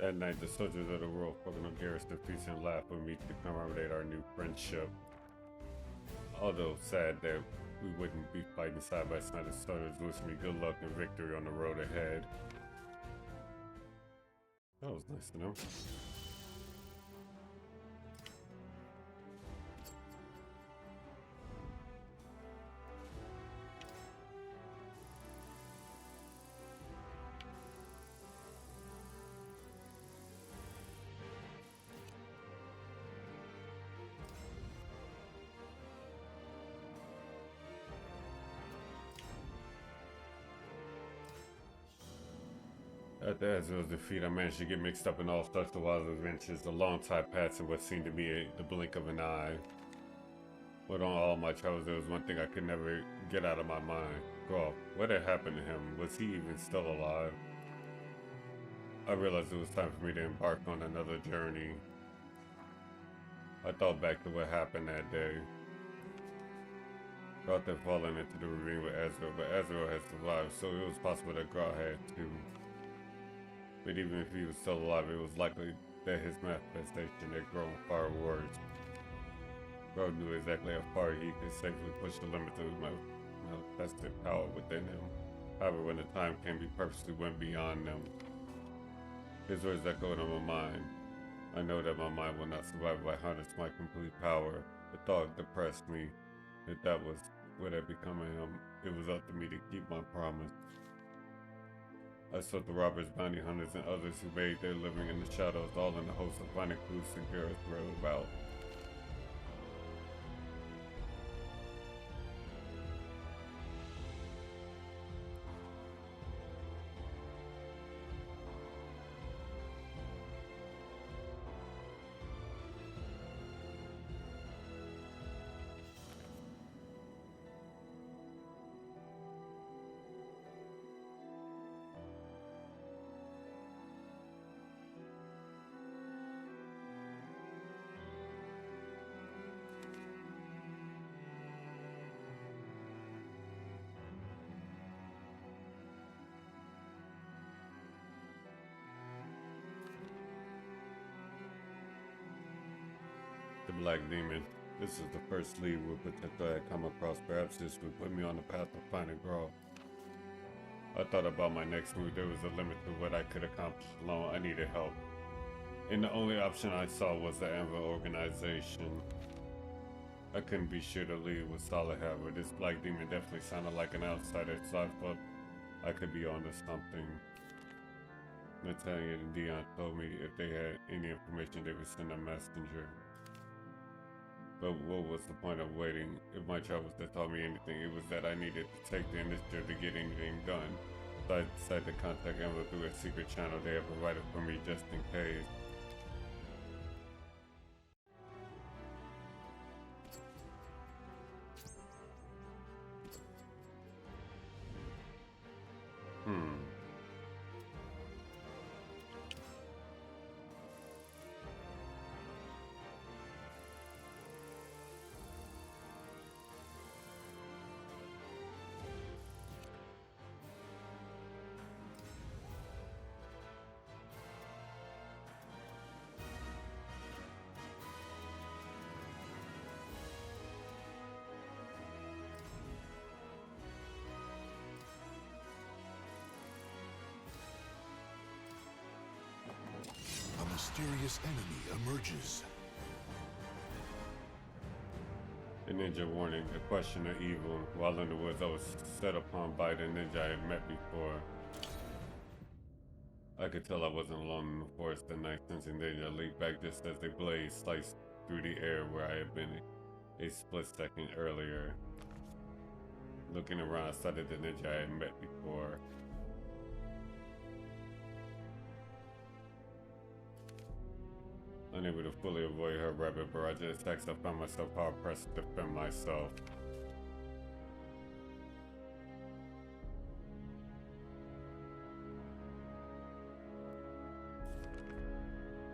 That night, the soldiers of the world spoken on garrison feast and laughed with me to commemorate our new friendship. Although sad that we wouldn't be fighting side by side, the soldiers wished me good luck and victory on the road ahead. That was nice to know. After Azwel's defeat, I managed to get mixed up in all sorts of wild adventures. A long time passed in what seemed to be the blink of an eye. But on all my travels, there was one thing I could never get out of my mind. Golf. What had happened to him? Was he even still alive? I realized it was time for me to embark on another journey. I thought back to what happened that day. Groth had fallen into the ravine with Azwel, but Azwel had survived, so it was possible that Groth had too. But even if he was still alive, it was likely that his manifestation had grown far worse. Groth knew exactly how far he could safely push the limits of his manifested power within him. However, when the time came, he purposely went beyond them. His words echoed in my mind. I know that my mind will not survive if I harness my complete power. The thought depressed me. If that was what had become of him, it was up to me to keep my promise. I sought the robbers, bounty hunters, and others who made their living in the shadows, all in the hopes of finding clues to carry us about. Black Demon. This is the first lead with potential I had come across. Perhaps this would put me on the path of finding growth. I thought about my next move. There was a limit to what I could accomplish alone. I needed help. And the only option I saw was the Aval organization. I couldn't be sure the lead was solid, however. This Black Demon definitely sounded like an outsider, so I thought I could be onto something. Natalie and Dion told me if they had any information they would send a messenger. But what was the point of waiting? If my travels had taught me anything, it was that I needed to take the initiative to get anything done. So I decided to contact Aval through a secret channel they had provided for me just in case. A mysterious enemy emerges. The ninja warning, a question of evil. While in the woods, I was set upon by the ninja I had met before. I could tell I wasn't alone in the forest that night, sensing danger. I leaped back just as a blaze sliced through the air where I had been a split second earlier. Looking around, I spotted the ninja I had met before. Unable to fully avoid her rapid barrage of attacks, I found myself hard pressed to defend myself.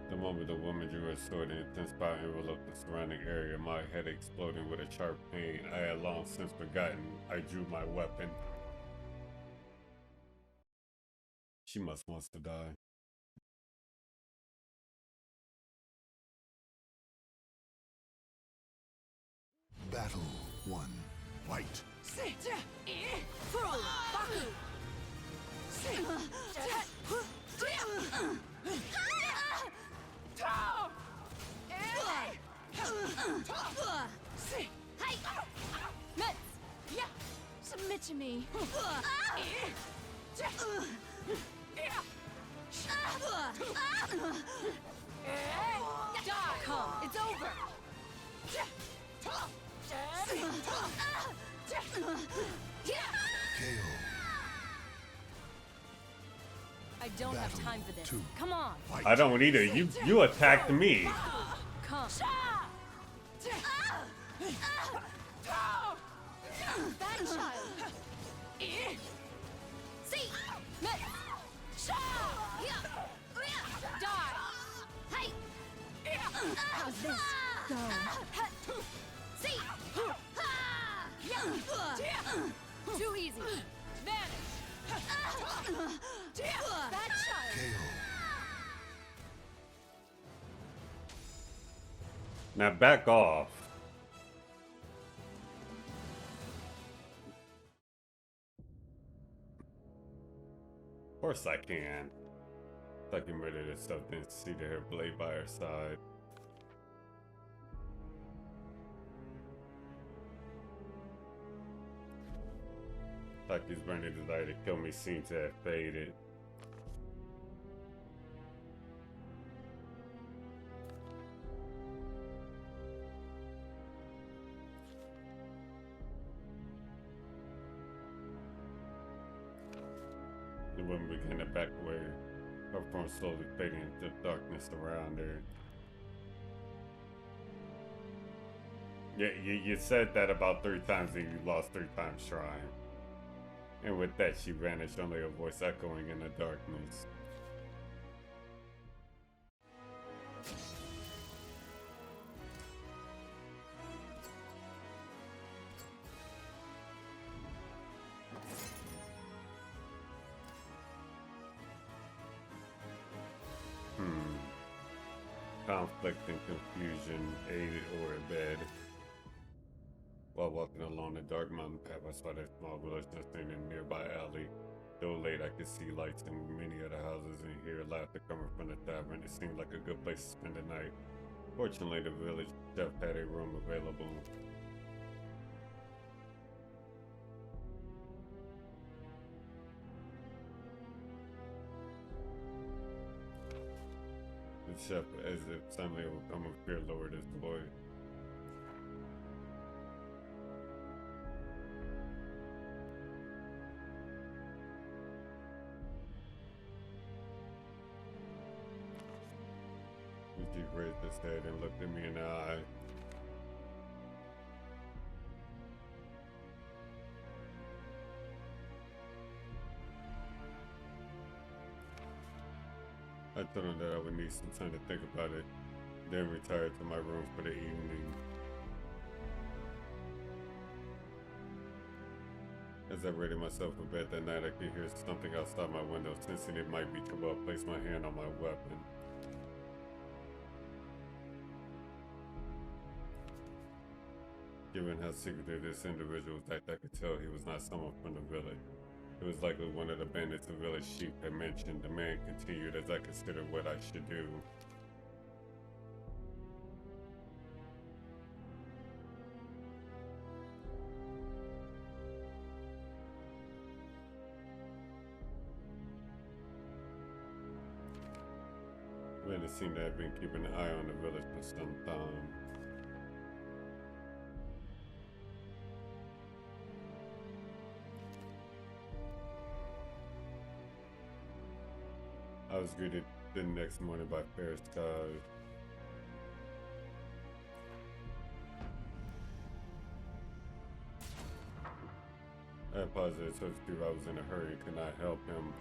The moment the woman drew her sword, an intense fire enveloped the surrounding area, my head exploding with a sharp pain I had long since forgotten. I drew my weapon. She must want to die. Battle 1. Fight. Submit to me. Come, it's over. KO. I don't have time for this. 2. Come on. Fight. I don't either. You attacked me. Come. That child. See. Die. Hey. How's this go? See. Too easy. Vanish. That child. KO. Now back off. Of course I can. Thought you murdered herself, didn't see to her blade by her side. Taki's burning desire to kill me seemed to have faded. The woman began to back away, her form slowly fading into the darkness around her. Yeah, you said that about 3 times and you lost 3 times trying. And with that, she vanished, only her voice echoing in the darkness. conflict and confusion, aided or abet. While walking along the dark mountain path, I saw that small village nestled in a nearby alley. Though late, I could see lights in many of the houses and hear laughter coming from the tavern. It seemed like a good place to spend the night. Fortunately, the village chef had a room available. The chef, as if suddenly overcome with fear, lowered his voice. He raised his head and looked at me in the eye. I told him that I would need some time to think about it, then retired to my room for the evening. As I readied myself for bed that night, I could hear something outside my window. Sensing it might be trouble, I placed my hand on my weapon. Given how secretive this individual was, I could tell he was not someone from the village. It was likely one of the bandits the village chief had mentioned. The man continued as I considered what I should do. The bandit seemed to have been keeping an eye on the village for some time. I was greeted the next morning by fair skies. I apologized to Steve. I was in a hurry and could not help him.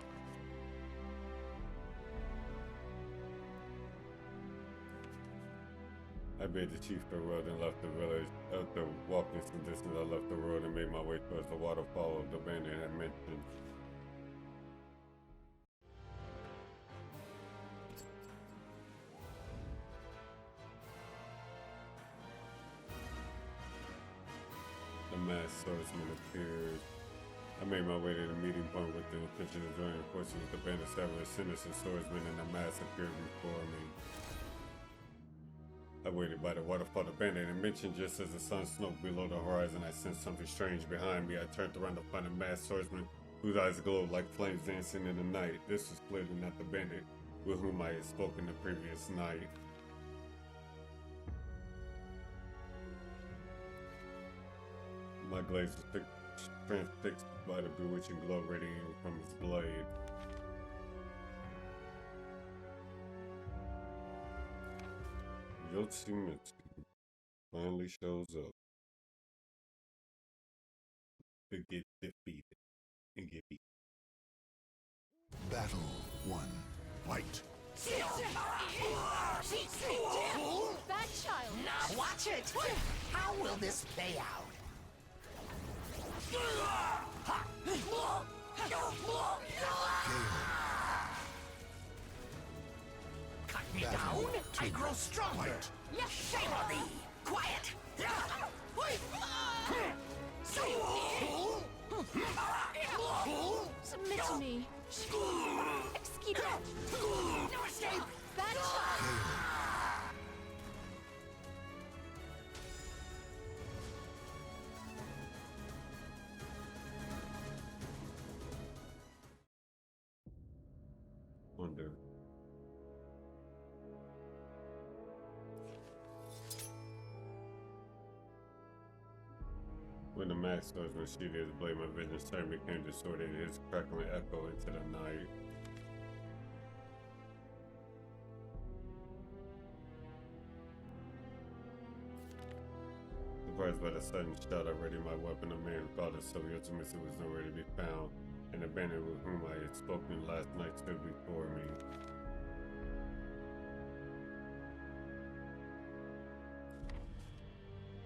I bade the chief farewell and left the village. After walking some distance, I left the road and made my way towards the waterfall the bandit had mentioned. The masked swordsman appeared. I made my way to the meeting point with the intention of joining forces with the bandit savage, sinister swordsman, and the mask appeared before me. I waited by the waterfall the bandit had mentioned. Just as the sun smoked below the horizon, I sensed something strange behind me. I turned around to find a masked swordsman whose eyes glowed like flames dancing in the night. This was clearly not the bandit with whom I had spoken the previous night. My glaive was transfixed by the bewitching glow radiating from his blade. Yotsumitsu finally shows up to get defeated and get beat. Battle 1. Fight! That child! Now watch it! How will this play out? Cut me down, I grow stronger. Shame on thee! Quiet! Submit to me! Execute! No escape! That child! Wonder. When the masked swordsman sheathed his blade, my vision suddenly became distorted, his crackling echo into the night. Surprised by the sudden shot, I readied my weapon. A man called a Yotsumitsu was nowhere to be found, and the bandit with whom I had spoken last night stood before me.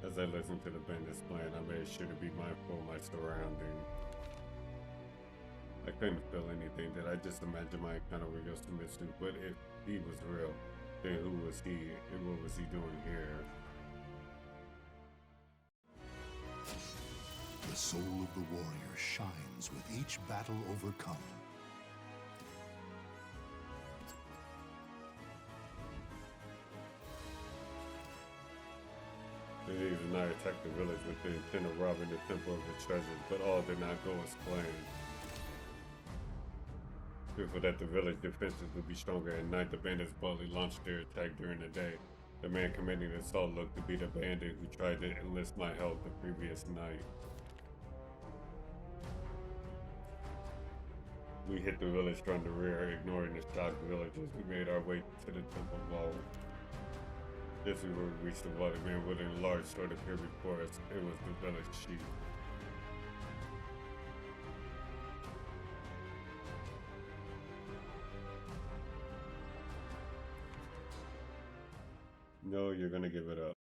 As I listened to the bandit's plan, I made sure to be mindful of my surroundings. I couldn't feel anything. Did I just imagine my encounter with Yotsumitsu? But if he was real, Then who was he and what was he doing here? The soul of the warrior shines with each battle overcome. The Thieves and I attacked the village with the intent of robbing the temple of the treasures, but all did not go as planned. Fearful that the village defenses would be stronger at night, the bandits boldly launched their attack during the day. The man committing the assault looked to be the bandit who tried to enlist my help the previous night. We hit the village from the rear, ignoring the shocked villagers. We made our way to the temple vault. As we reached the vault, a man wielding a large sword appeared before us. It was the village chief. No, you're gonna give it up.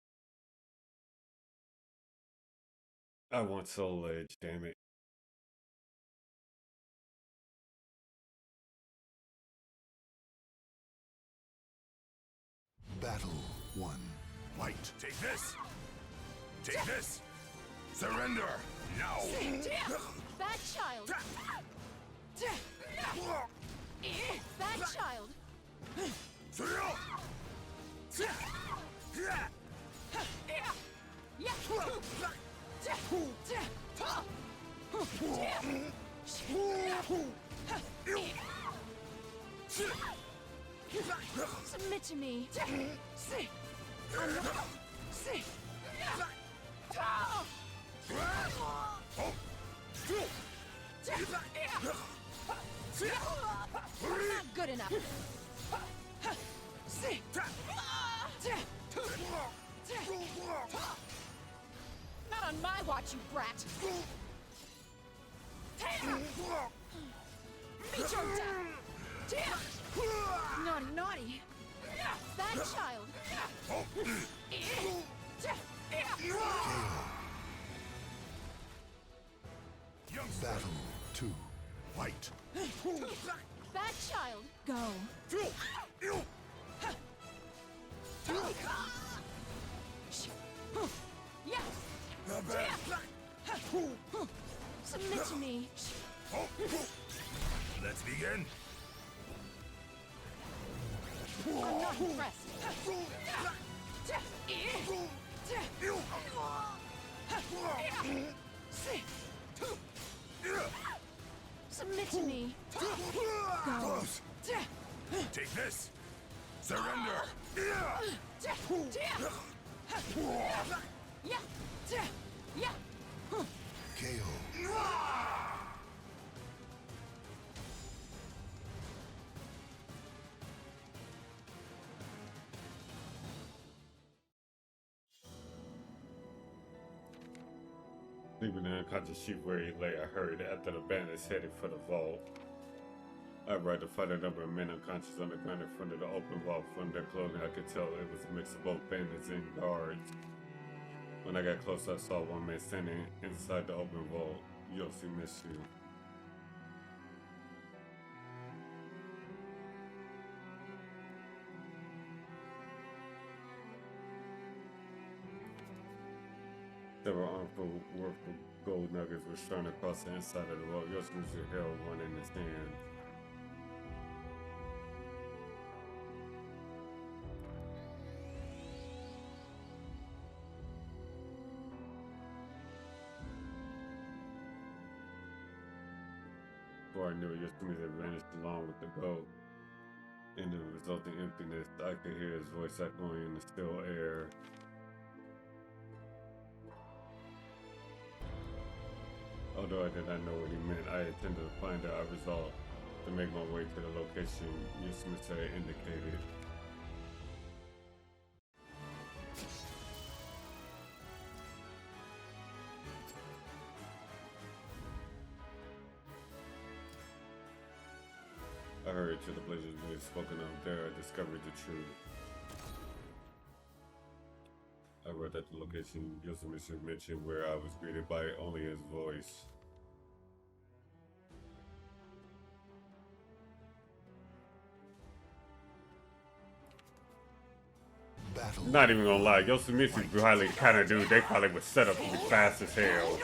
I want Soul Edge, damn it. Battle 1. Fight! Take this! Take this! Surrender! Now! Bad child! Bad child! Submit to me. Not good enough. Not on my watch, you brat. Meet your death. Naughty, naughty. Bad child. Battle 2. Fight! Bad child. Go. Submit to me. Let's begin! I'm not impressed. Submit to me. Go. Take this! Surrender! KO. Leaving the unconscious chief where he lay, I hurried after the bandits headed for the vault. I arrived to find a number of men unconscious on the ground in front of the open vault. From their clothing, I could tell it was a mix of both bandits and guards. When I got close, I saw one man standing inside the open vault. Yossi missed you. Several armful worth of gold nuggets were strewn across the inside of the vault. Yossi held one in his hand. Before I knew it, Yosemite had vanished along with the gold. In the resulting emptiness, I could hear his voice echoing in the still air. Although I did not know what he meant, I intended to find out. I resolved to make my way to the location Yosemite had indicated. I hurried to the places we had spoken of. There, I discovered the truth. I read at the location Yosemite mentioned, where I was greeted by only his voice. battle. Not even gonna lie, Yoshimitsu probably kind of dude. They probably was set up to be fast as hell.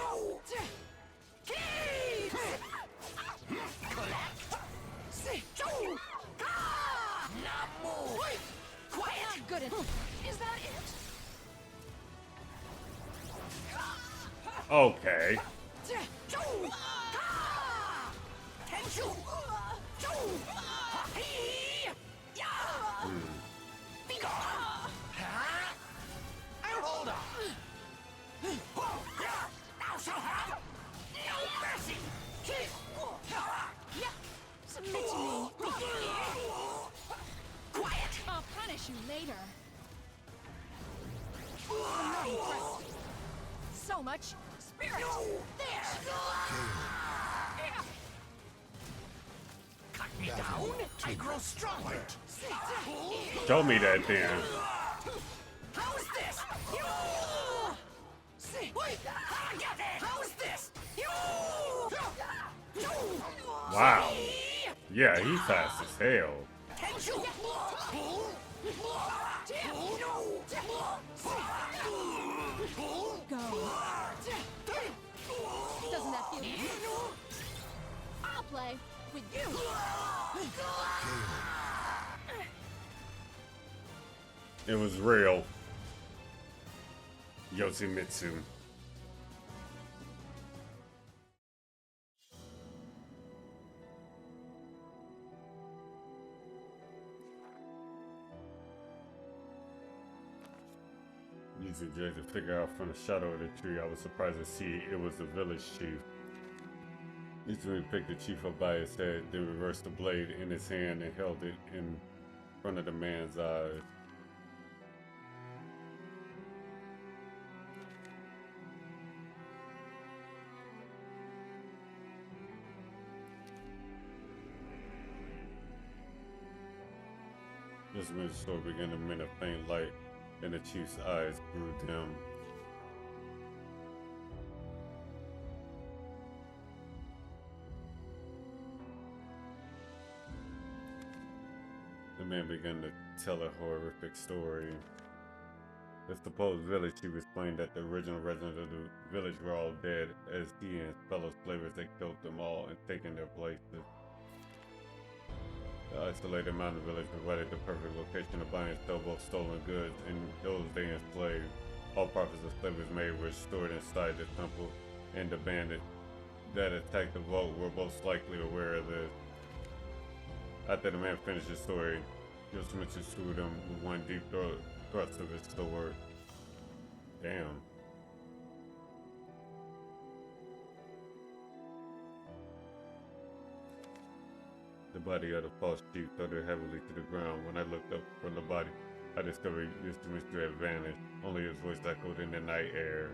Good. Is that it? Okay. Hold on. Now shall have no mercy. Submit to me. Quiet. I'll punish you later. I'm not impressed. So much spirit. There. Cut me down. I grow stronger. Show me that then. How's this? How's this? Wow. Yeah, he's fast as hell. Go. Doesn't that feel good? I'll play with you. It was real. Yoshimitsu. Using Jay to figure out from the shadow of the tree, I was surprised to see it was the village chief. Izumi picked the chief up by his head, then reversed the blade in his hand and held it in front of the man's eyes. Izumi's sword began to emit a faint light, and the chief's eyes grew dim. The man began to tell a horrific story. The supposed village chief explained that the original residents of the village were all dead, as he and his fellow slavers had killed them all and taken their places. The isolated mountain village provided the perfect location to buy and sell both stolen goods, and those they enslaved. All profits the slavers made were stored inside the temple, and the bandits that attacked the vault were most likely aware of this. After the man finished his story, Yoshimitsu threw him with one deep thrust of his sword. Damn. The body of the false chief thudded heavily to the ground. When I looked up from the body, I discovered Yoshimitsu had vanished. Only his voice echoed in the night air.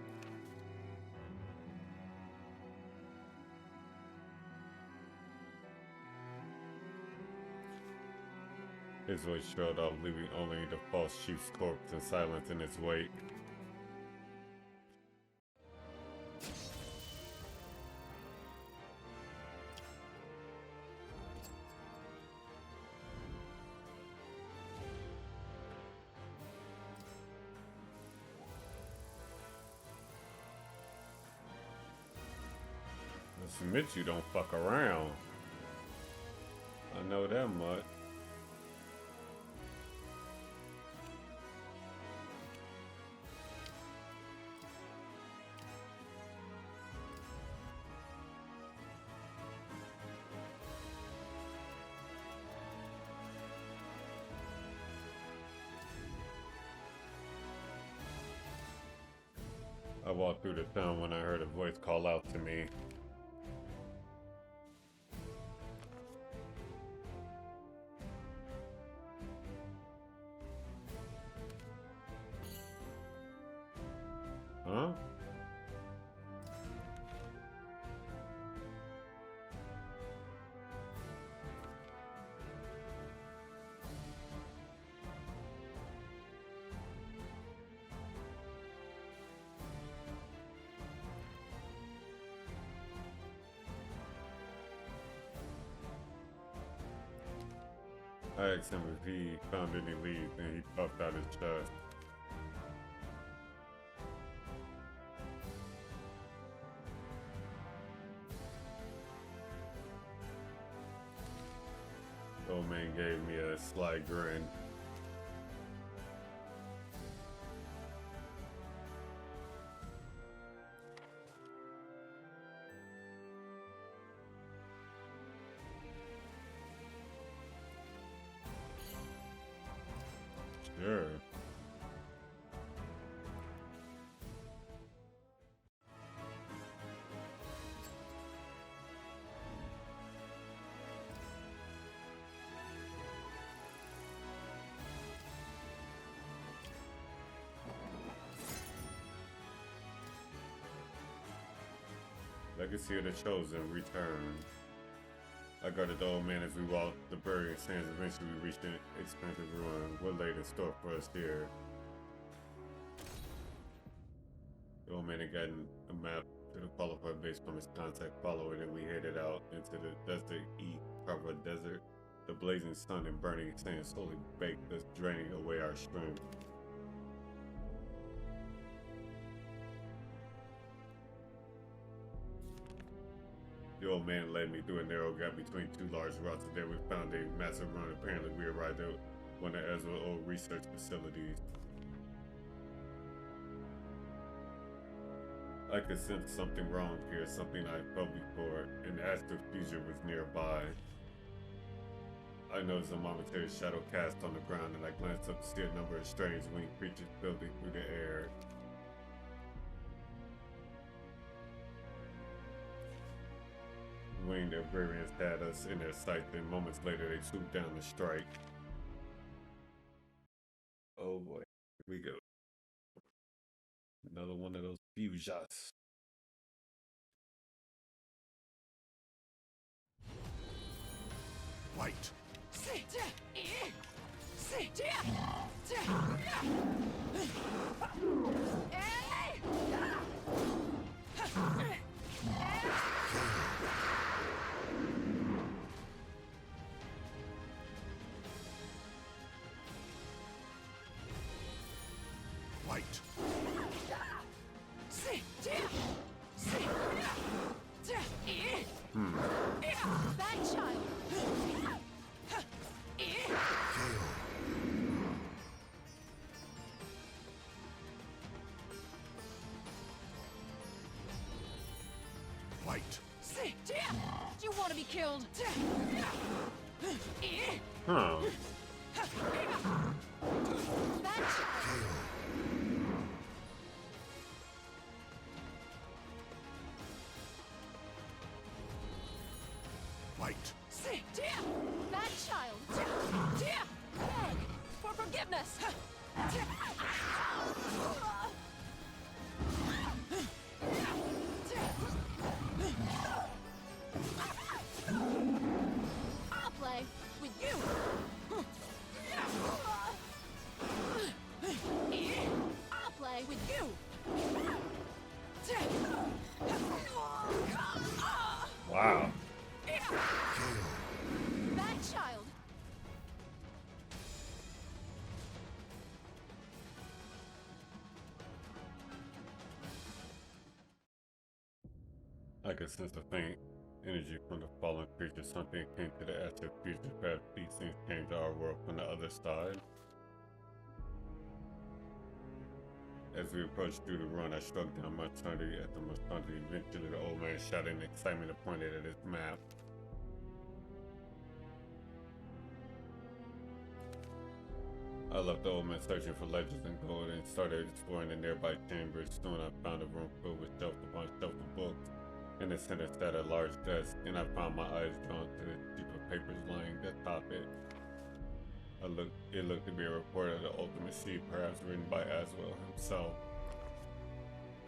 His voice trailed off, leaving only the false chief's corpse and silence in its wake. Yoshimitsu don't fuck around. I know that much. I walked through the town when I heard a voice call out to me. Huh? I asked him if he found any leads, and he puffed out his chest. sly grin. Sure. Legacy of the Chosen return. I guarded the old man as we walked the buried sands. Eventually we reached an expansive ruin. What lay in store for us here? The old man had gotten a map to the qualified base from his contact. Following it, we headed out into the desert, Carver Desert. The blazing sun and burning sand slowly baked us, draining away our strength. The old man led me through a narrow gap between two large rocks, and there we found a massive run. Apparently, we arrived at one of Azwel's old research facilities. I could sense something wrong here, something I felt before. An astral fusion was nearby. I noticed a momentary shadow cast on the ground, and I glanced up to see a number of strange winged creatures building through the air. Winged Agrarians had us in their sight, then moments later they swooped down to strike. Oh boy, here we go. Another one of those fusions. Light. Light. That child. Light. Do you want to be killed? Huh. That child. Light. That child. Beg for forgiveness. I'll play with you. I'll play with you. Wow. That child. I could sense a faint energy from the fallen creature. Something came to the astral future. Perhaps these things came to our world from the other side. As we approached through the run, I struck down Machinations at the Machinations. Eventually, the old man shouted in excitement and pointed at his map. I left the old man searching for legends and gold and started exploring the nearby chambers. Soon I found a room filled with shelf upon shelf of books. In the center sat a large desk, and I found my eyes drawn to the sheaf of papers lying atop it. It looked to be a report of the ultimate seed, perhaps written by Azwel himself.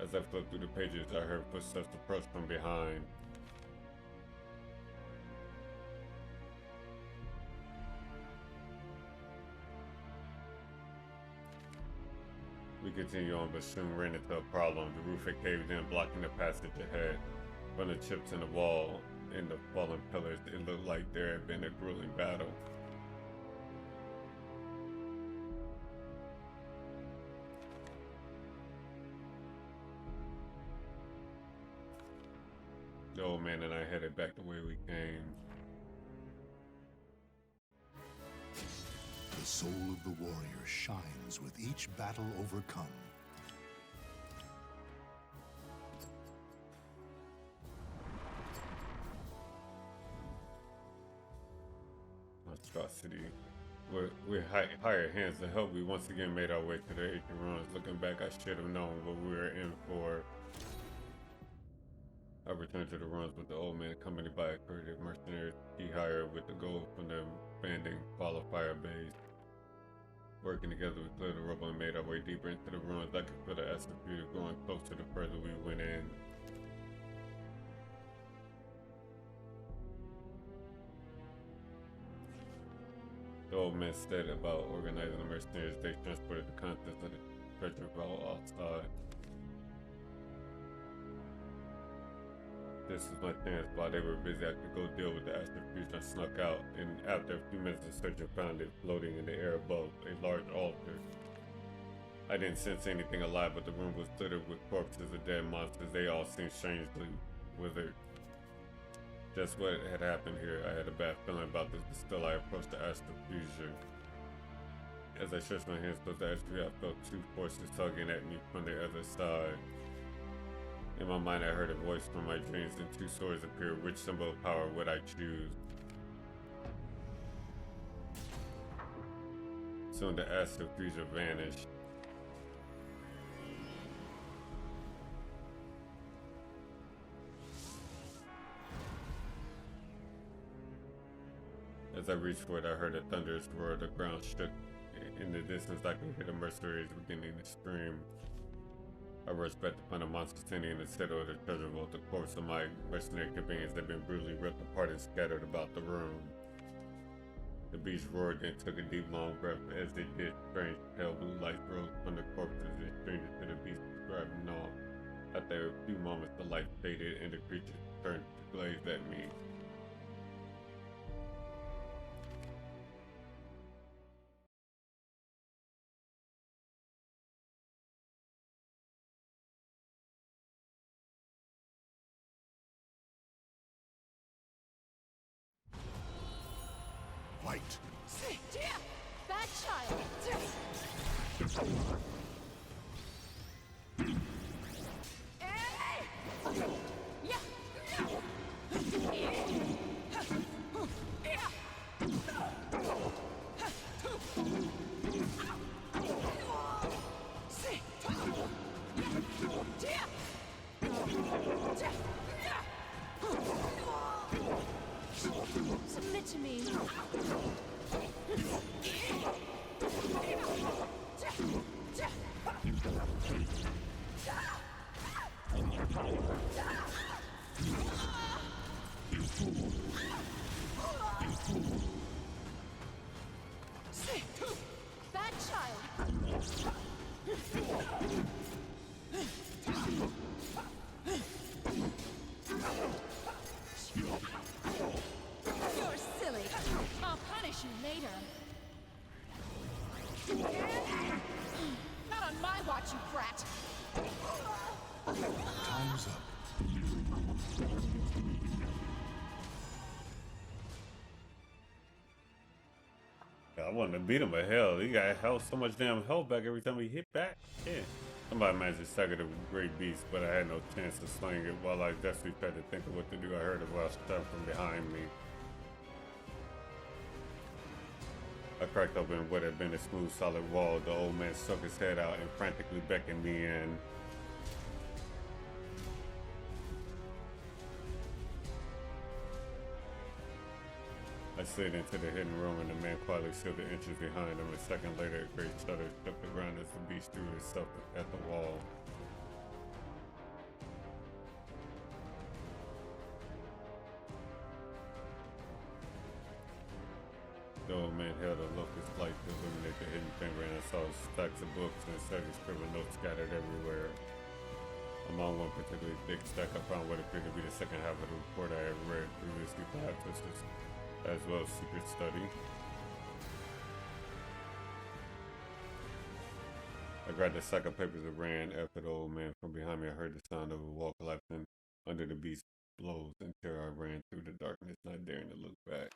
As I flipped through the pages, I heard footsteps approach from behind. We continued on, but soon ran into a problem. The roof had caved in, blocking the passage ahead. From the chips in the wall and the fallen pillars, it looked like there had been a grueling battle. The old man and I headed back the way we came. soul of the warrior shines with each battle overcome. Monstrosity. With higher hands to help, we once again made our way to the ancient ruins. Looking back, I should have known what we were in for. I returned to the ruins with the old man, accompanied by a crew of mercenaries he hired with the gold from the impending qualifier base. Working together, we cleared the rubble and made our way deeper into the ruins. I could feel the Astral Chaos growing closer the further we went in. The old man said about organizing the mercenaries. They transported the contents of the treasure vault outside. This was my chance. While they were busy, I could go deal with the Astral Chaos. I snuck out, and after a few minutes of searching, found it floating in the air above a large altar. I didn't sense anything alive, but the room was littered with corpses of dead monsters. They all seemed strangely withered. Just what had happened here. I had a bad feeling about this, but still I approached the Astral Fusion. As I stretched my hands towards the Astral, I felt two forces tugging at me from the other side. In my mind, I heard a voice from my dreams, and two swords appeared. Which symbol of power would I choose? Soon the Astral Fusion vanished. As I reached for it, I heard a thunderous roar. The ground shook. In the distance, I could hear the mercenaries beginning to scream. I rushed back to find the monster standing in the center of the treasure vault. The corpse of my mercenary companions had been brutally ripped apart and scattered about the room. The beast roared and took a deep, long breath. As it did, strange, pale blue light rose from the corpses and strangers to the beast describing all. After a few moments, the light faded and the creature turned to glaze at me. Fight! Bad child! Submit to me. Bad child. You're silly. I'll punish you later. Not on my watch, you brat. Time's up. I wanted to beat him, but hell, he got so much damn health back every time he hit back. Yeah. Somebody managed to stagger the great beast, but I had no chance to sling it. While I desperately tried to think of what to do, I heard a wild step from behind me. I cracked open what had been a smooth, solid wall. The old man stuck his head out and frantically beckoned me in. I slid into the hidden room and the man quietly sealed the entrance behind him. A second later, a great shudder shook the ground as the beast threw itself at the wall. The old man held a locust light to illuminate the hidden chamber, and I saw stacks of books and study scribbled notes scattered everywhere. Among one particularly thick stack, I found what appeared to be the second half of the report I had read previously, perhaps as well as secret study. I grabbed a sack of papers and ran after the old man. From behind me, I heard the sound of a wall collapsing under the beast's blows. In terror, I ran through the darkness, not daring to look back.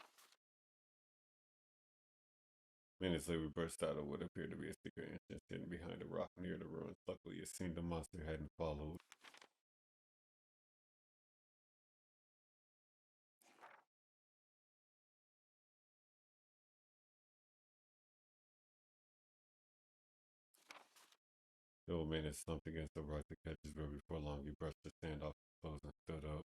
Minutes later, we burst out of what appeared to be a secret entrance hidden behind a rock near the ruins. Luckily, it seemed the monster hadn't followed. The old man had slumped against the rock to catch his breath. Before long, he brushed the sand off his clothes and stood up.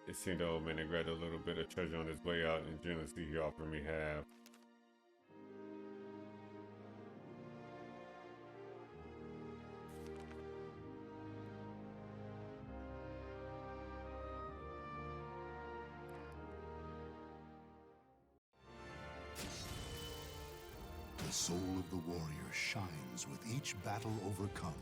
It seemed the old man had grabbed a little bit of treasure on his way out, and generously he offered me half. The soul of the warrior shines with each battle overcome.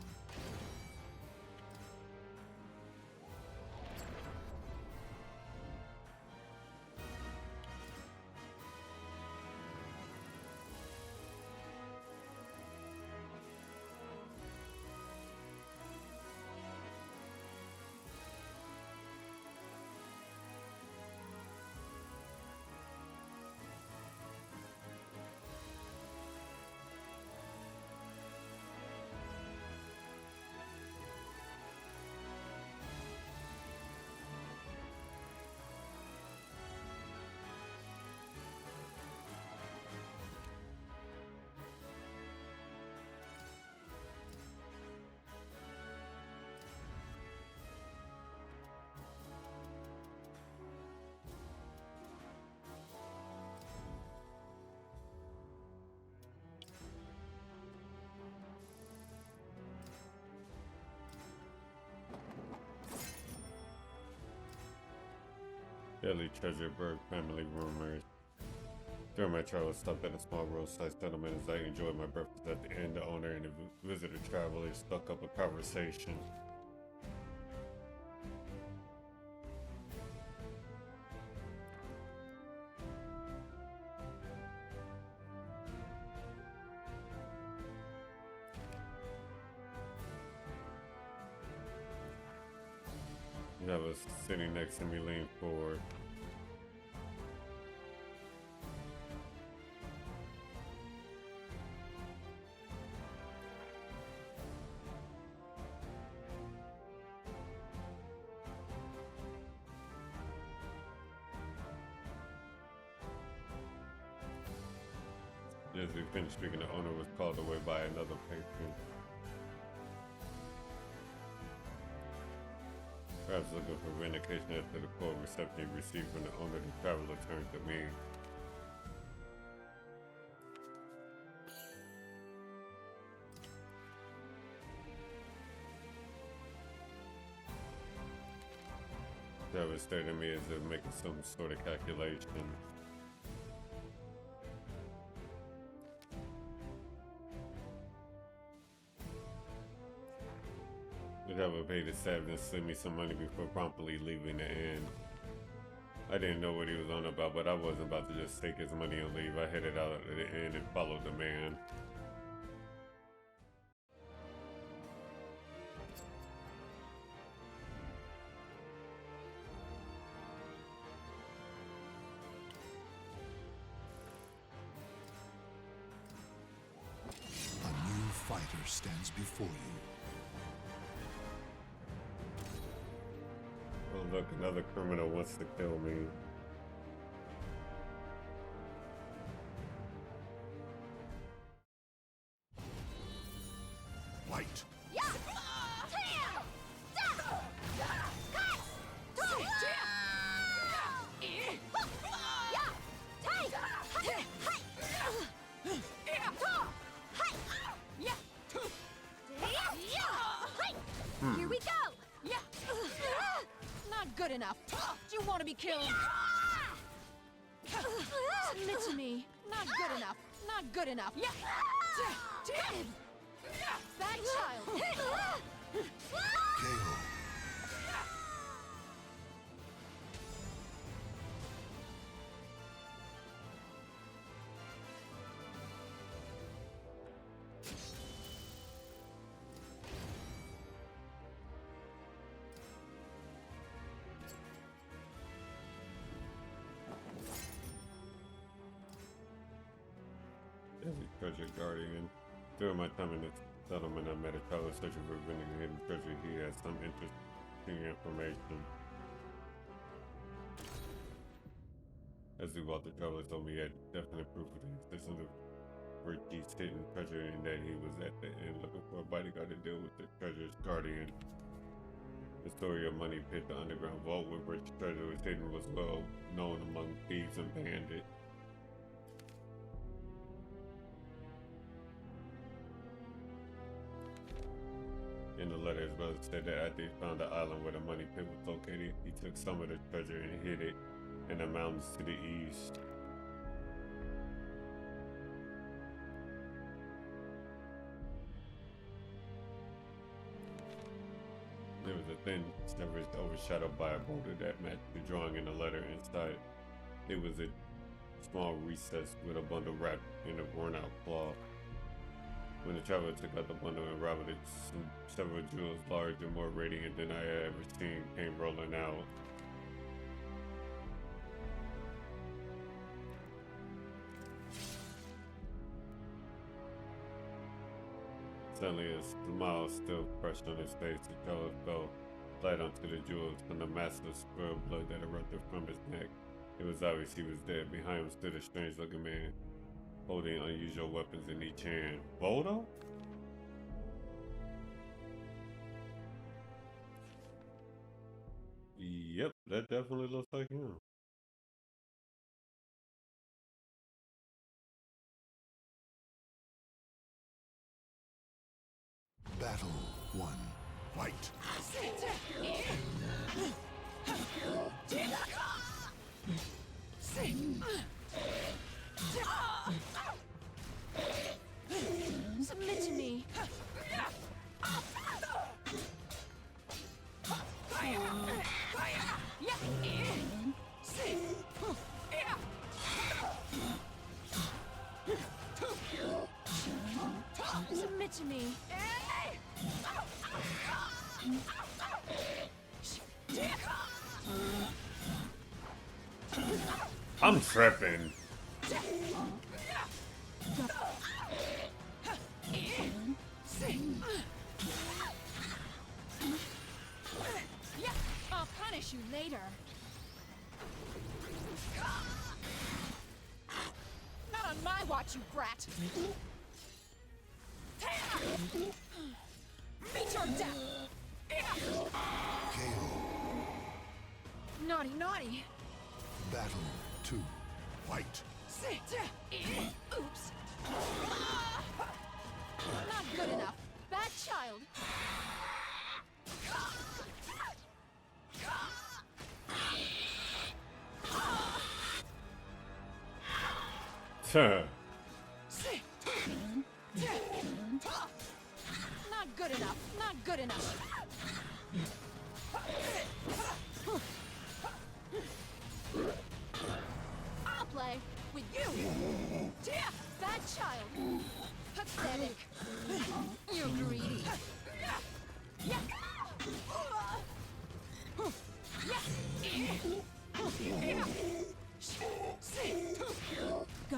Daily Treasureburg family rumors. During my travels, I stopped at a small roadside settlement. As I enjoyed my breakfast at the inn, the owner and the visitor travelers struck up a conversation. I was sitting next to me, leaned forward. As we finished speaking, the owner was called away by another patron. Perhaps looking for vindication after the cold reception he received from the owner, the traveler turned to me. The traveler stared at me as if making some sort of calculation. I would pay the staff and slip me some money before promptly leaving the inn. I didn't know what he was on about, but I wasn't about to just take his money and leave. I headed out of the inn and followed the man. A new fighter stands before you. Oh look, another criminal wants to kill me. Light. Here we go! Not good enough. Do you want to be killed? Submit to me. Not good enough. Not good enough. That child. KO. treasure guardian. During my time in the settlement, I met a traveler searching for finding hidden treasure. He had some interesting information. As we walked, the traveler told me he had definite proof of the existence of Richie's hidden treasure and that he was at the end looking for a bodyguard to deal with the treasure's guardian. The story of Money Pit, the underground vault where rich treasure was hidden, was well known among thieves and bandits. In the letter, his brother said that after he found the island where the money pit was located, he took some of the treasure and hid it in the mountains to the east. There was a thin surface overshadowed by a boulder that matched the drawing in the letter. Inside, it was a small recess with a bundle wrapped in a worn-out cloth. When the traveler took out the bundle and unraveled it, several jewels larger and more radiant than I had ever seen came rolling out. Suddenly, a smile still fresh on his face. The traveler fell flat onto the jewels from the massive spur of blood that erupted from his neck. It was obvious he was dead. Behind him stood a strange-looking man, holding unusual weapons in each hand. Voldo? Yep, that definitely looks like him. Battle 1. Fight! Submit to me. Submit to me. I'm tripping. I'll punish you later. Not on my watch, you brat. Meet your death. KO. Naughty, naughty. Battle 2. Fight! Oops. Not good enough. Bad child. Tuh. Not good enough. Not good enough. I'll play with you. Bad child. Pathetic. You're greedy. Go.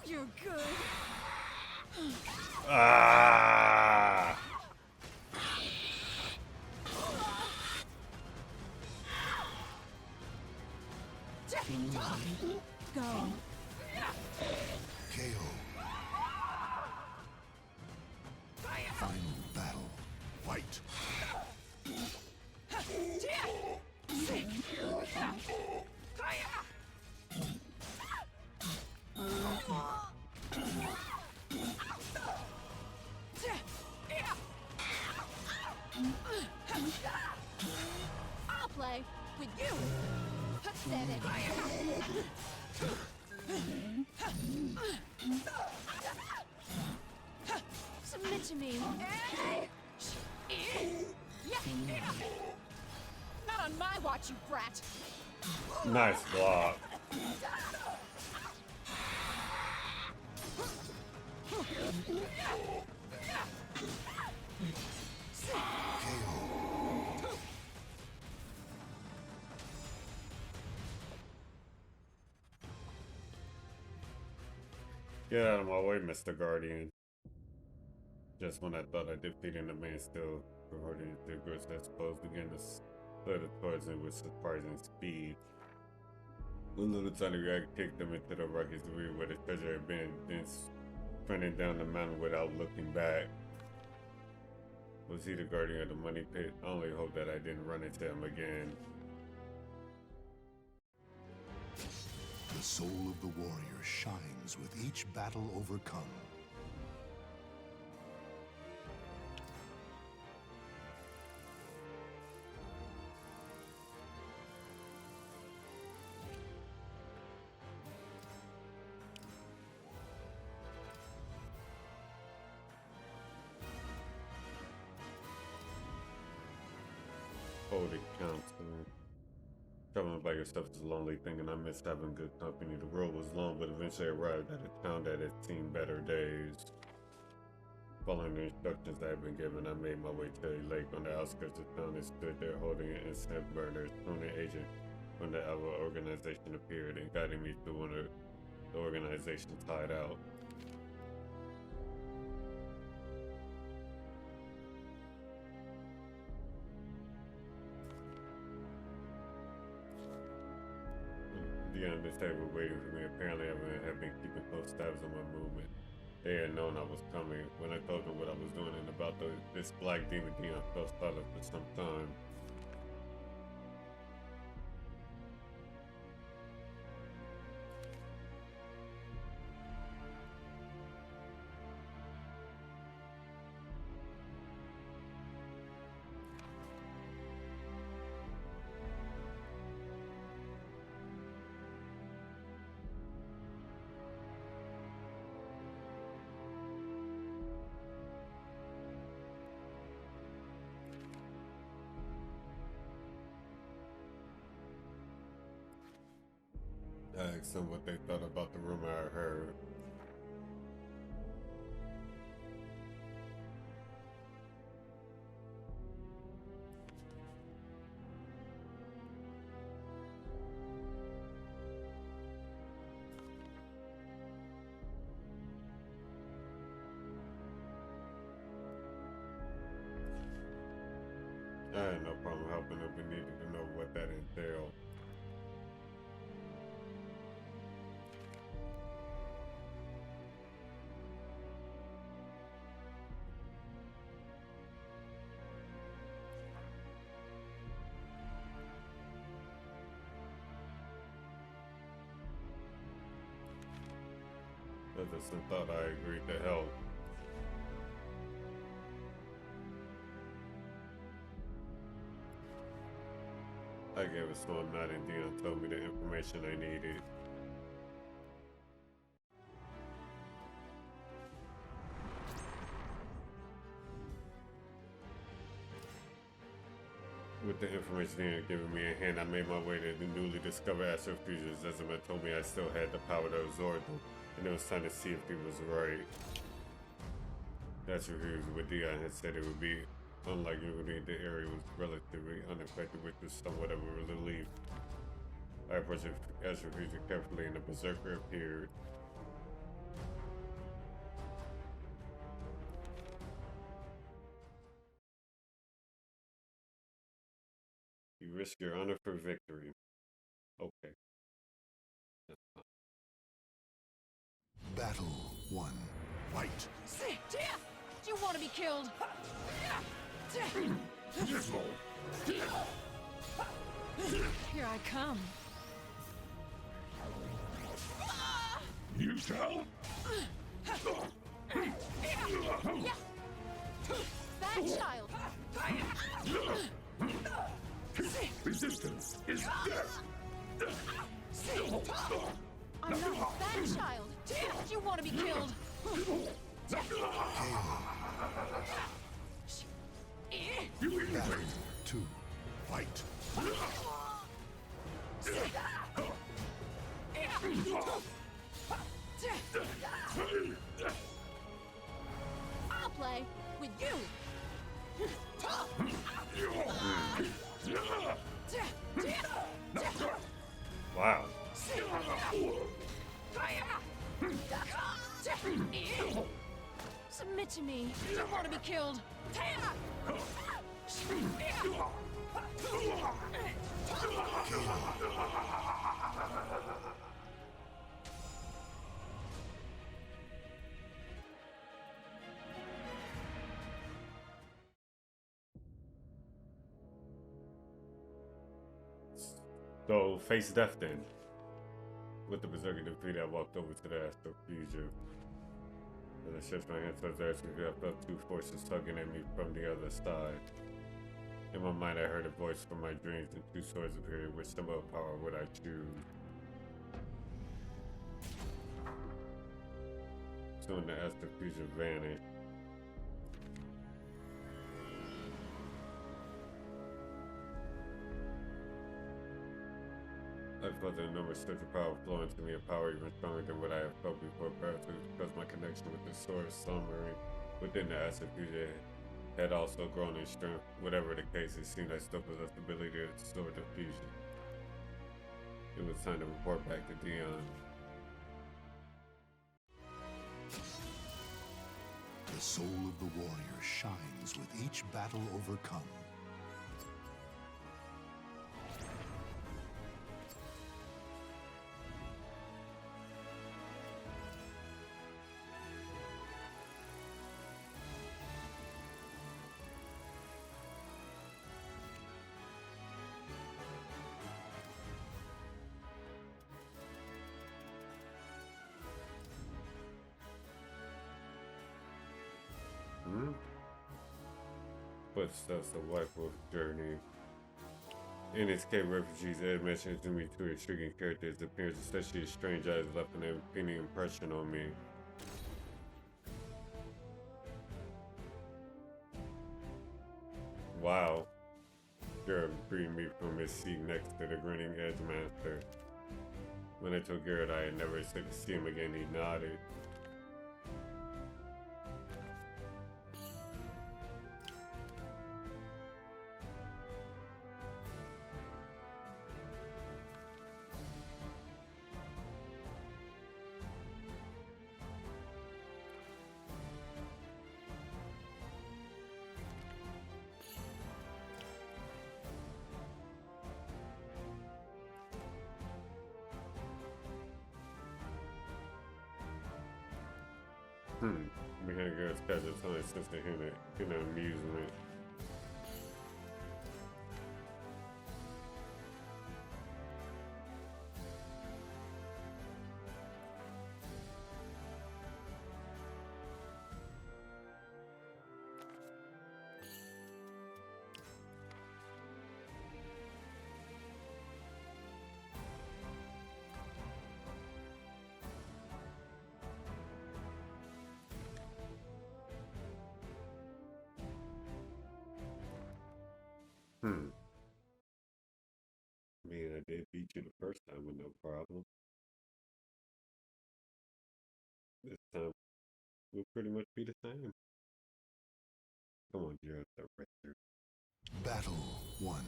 You're good. Ah! Go. KO. Final battle. Fight! I'll play with you. Pathetic. Submit to me. Not on my watch, you brat. Nice block. Get out of my way, Mr. Guardian. Just when I thought I defeated the man still promoting the groups that supposed began to slither towards him with surprising speed. One little tiny rag kicked them into the rocky debris where the treasure had been, then sprinting down the mountain without looking back. Was he the guardian of the money pit? I only hope that I didn't run into him again. The soul of the warrior shines with each battle overcome. Holy counselor. Traveling by yourself is a lonely thing, and I miss having good company. The road was long, but eventually arrived at a town that had seen better days. Following the instructions I had been given, I made my way to a lake on the outskirts of town and stood there holding an incense burner. Soon an agent from the Aval organization appeared and guided me to one of the organization's hideout. Dion and this table waiting for me. Apparently, everyone had been keeping close tabs on my movement. They had known I was coming. When I told them what I was doing and about this black demon, Dion fell silent for some time. I asked them what they thought about the rumor I heard. I had no problem helping them, but needed to know what that entailed. Edison thought I agreed to help. I gave a small nod and Dion told me the information I needed. With the information Dion had given me in hand, I made my way to the newly discovered astral fusions. Azwel told me I still had the power to absorb them, and it was time to see if he was right. That's what Dion had said it would be. Unlike Rudy, the area was relatively unaffected, which was somewhat of a relief. I approached the astral fusion carefully, and the berserker appeared. You risk your honor for victory. Okay. Battle 1. Fight. Do you want to be killed? Here I come. You shall. Bad child. Resistance is death. I'm not a bad child. Do you want to be killed? Battle 2. Fight. I'll play with you. Wow. to me. You want to be killed. So, face death then. With the berserker defeated, I walked over to the Astral Chaos. As I stretched my hands towards the Astral Chaos, I felt two forces tugging at me from the other side. In my mind, I heard a voice from my dreams, and two swords appeared. Which symbol of power would I choose? Soon the Astral Chaos vanished. I felt an enormous surge of power flowing to me, a power even stronger than what I have felt before. Perhaps it was because my connection with the source submarine within the Astral Chaos had also grown in strength. Whatever the case, it seemed I still possessed the ability to restore the fusion. It was time to report back to Dion. The soul of the warrior shines with each battle overcome. Footsteps of White Wolf's journey. In escape refugees, Ed mentioned to me two intriguing characters. His appearance, especially his strange eyes, left an impending impression on me. Wow. Garrett freed me from his seat next to the grinning Edge Master. When I told Garrett I had never expected to see him again, he nodded. Behind Garrett's casual tone, sense of hidden amusement. Man, I did beat you the first time with no problem. This time, we'll pretty much be the same. Come on, Jared, the Raptor. Battle 1.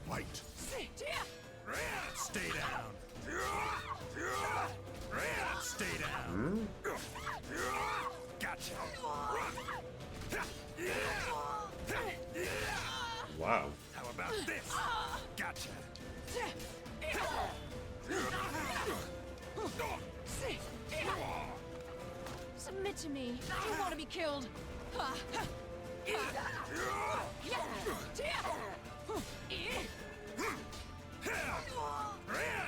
Fight. Stay down. Stay down. Gotcha. Wow. How about this? Gotcha. Submit to me. You want to be killed.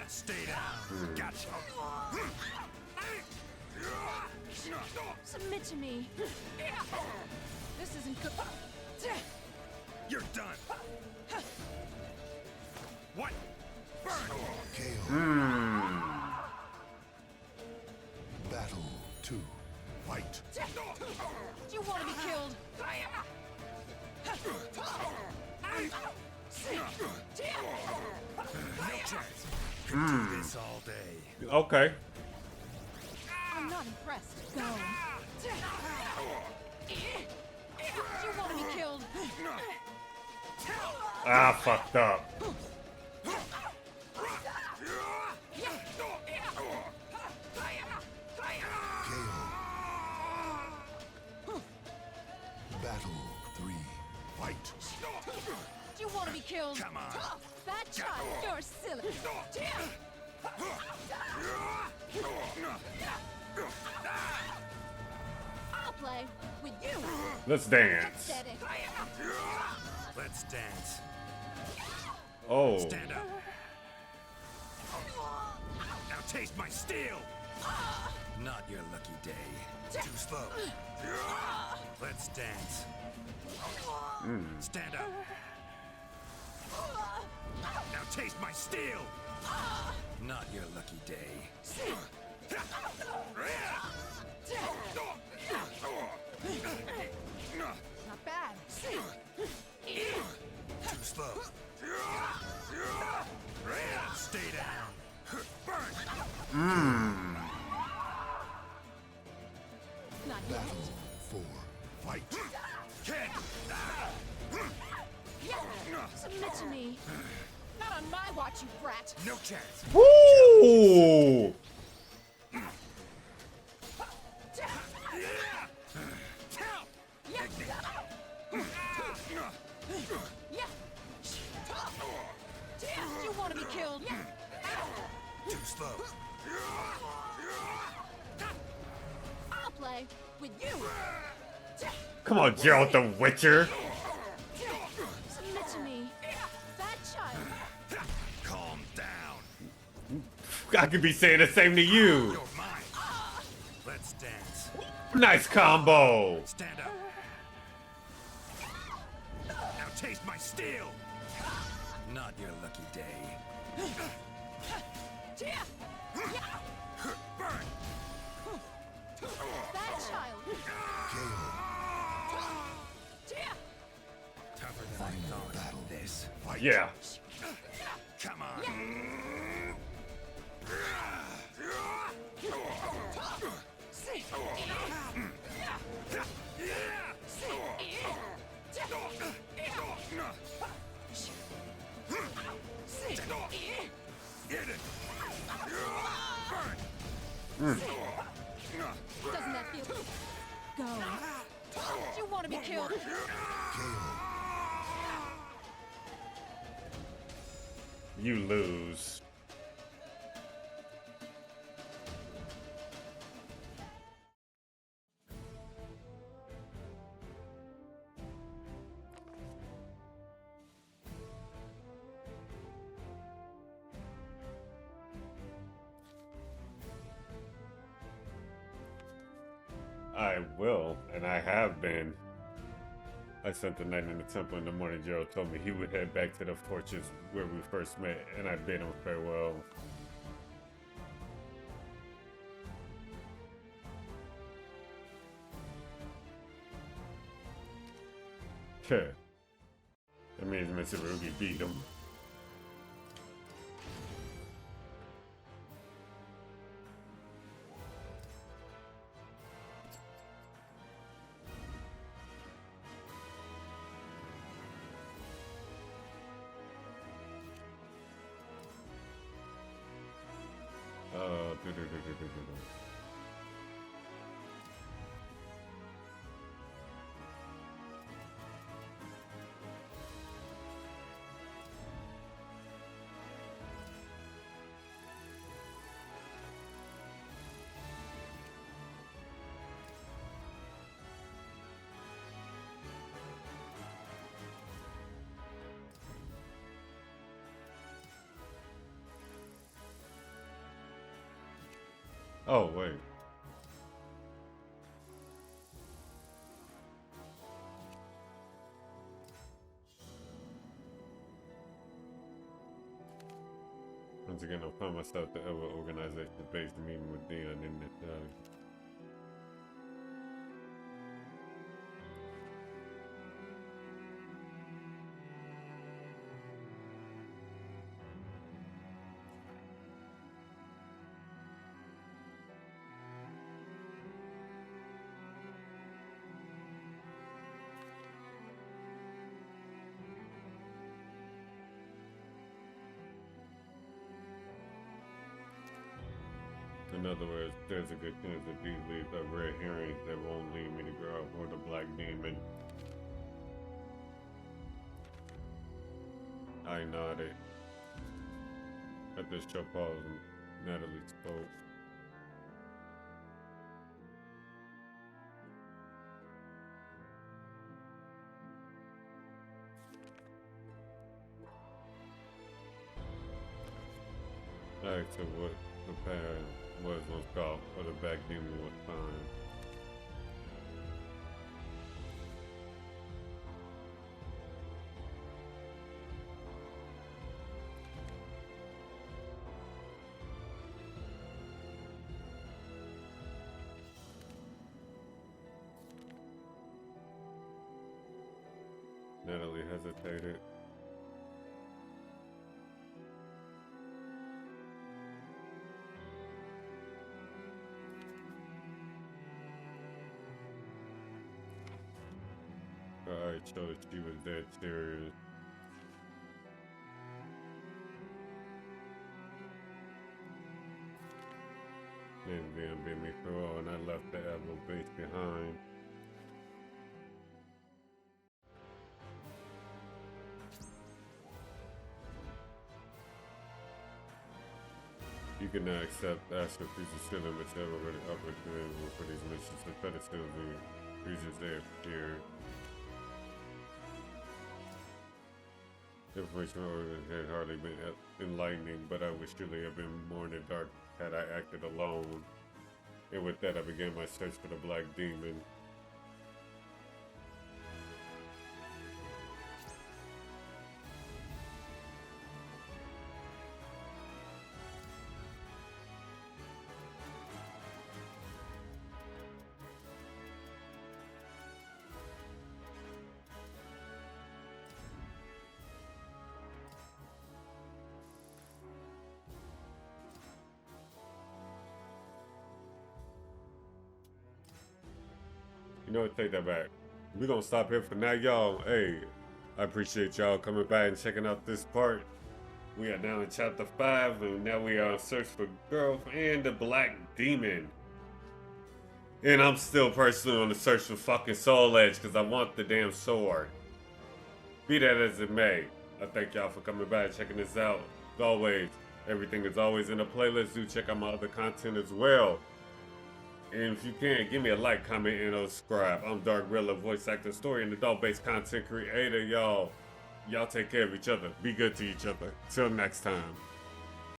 Stay down. Gotcha. Submit to me. This isn't good. You're done. What? Burn. KO. Battle 2. Fight. You want to be killed. No chance. Could do this all day. Okay. I'm not impressed. Go. You want to be killed. Ah, fucked up. Do you want to be killed? Come on. That child, you're silly. I'll play with you. Let's dance. Steady. Let's dance. Oh. Stand up. Now taste my steel. Not your lucky day. Too slow. Let's dance. Stand up. Now taste my steel. Not your lucky day. Not bad. Too slow. Stay down. Burn. Not yet. Battle 4. Fight. Kid. Submit to me. Not on my watch, you brat. No chance. Woo! You want to be killed? Too slow. I'll play with you. Come on, Gerald the Witcher. Submit to me. That child. Calm down. I could be saying the same to you. You're mine. Let's dance. Nice combo. Stand up. Now taste my steel. Not your lucky day. Burn. That child. Tougher than I thought. Battle. This. Yeah. Come on. Get it. Burn. Doesn't that feel? Go. Do you want to be killed? You lose. I will, and I have been. I spent the night in the temple in the morning. Gerald told me he would head back to the fortress where we first met, and I bid him farewell. That means Mitsurugi beat him. Oh, wait. Once again, I'll find myself the Aval organization-based meeting with Dion in the In other words, there's a good chance that these leaves are red herrings that won't lead me to grow or the black demon. I nodded. At this show pause, Natalie spoke. I asked her what the path was on Scott, or the back demon was fine. Natalie hesitated. Her eyes showed she was dead serious. Then beat me through, and I left the Aval base behind. You can now accept Astral Chaos ceiling, but you're already upward for these missions. The pedestals and regions they appear. Information order had hardly been enlightening, but I would surely have been more in the dark had I acted alone. And with that, I began my search for the Black Demon. You know what, take that back. We're gonna stop here for now, y'all. Hey, I appreciate y'all coming by and checking out this part. We are now in chapter 5, and now we are on search for Girl and the Black Demon. And I'm still personally on the search for fucking Soul Edge, because I want the damn sword. Be that as it may, I thank y'all for coming by and checking this out. As always, everything is always in the playlist. Do check out my other content as well. And if you can, give me a like, comment, and subscribe. I'm Dark Rilla, voice actor, story, and adult-based content creator, y'all. Y'all take care of each other. Be good to each other. Till next time.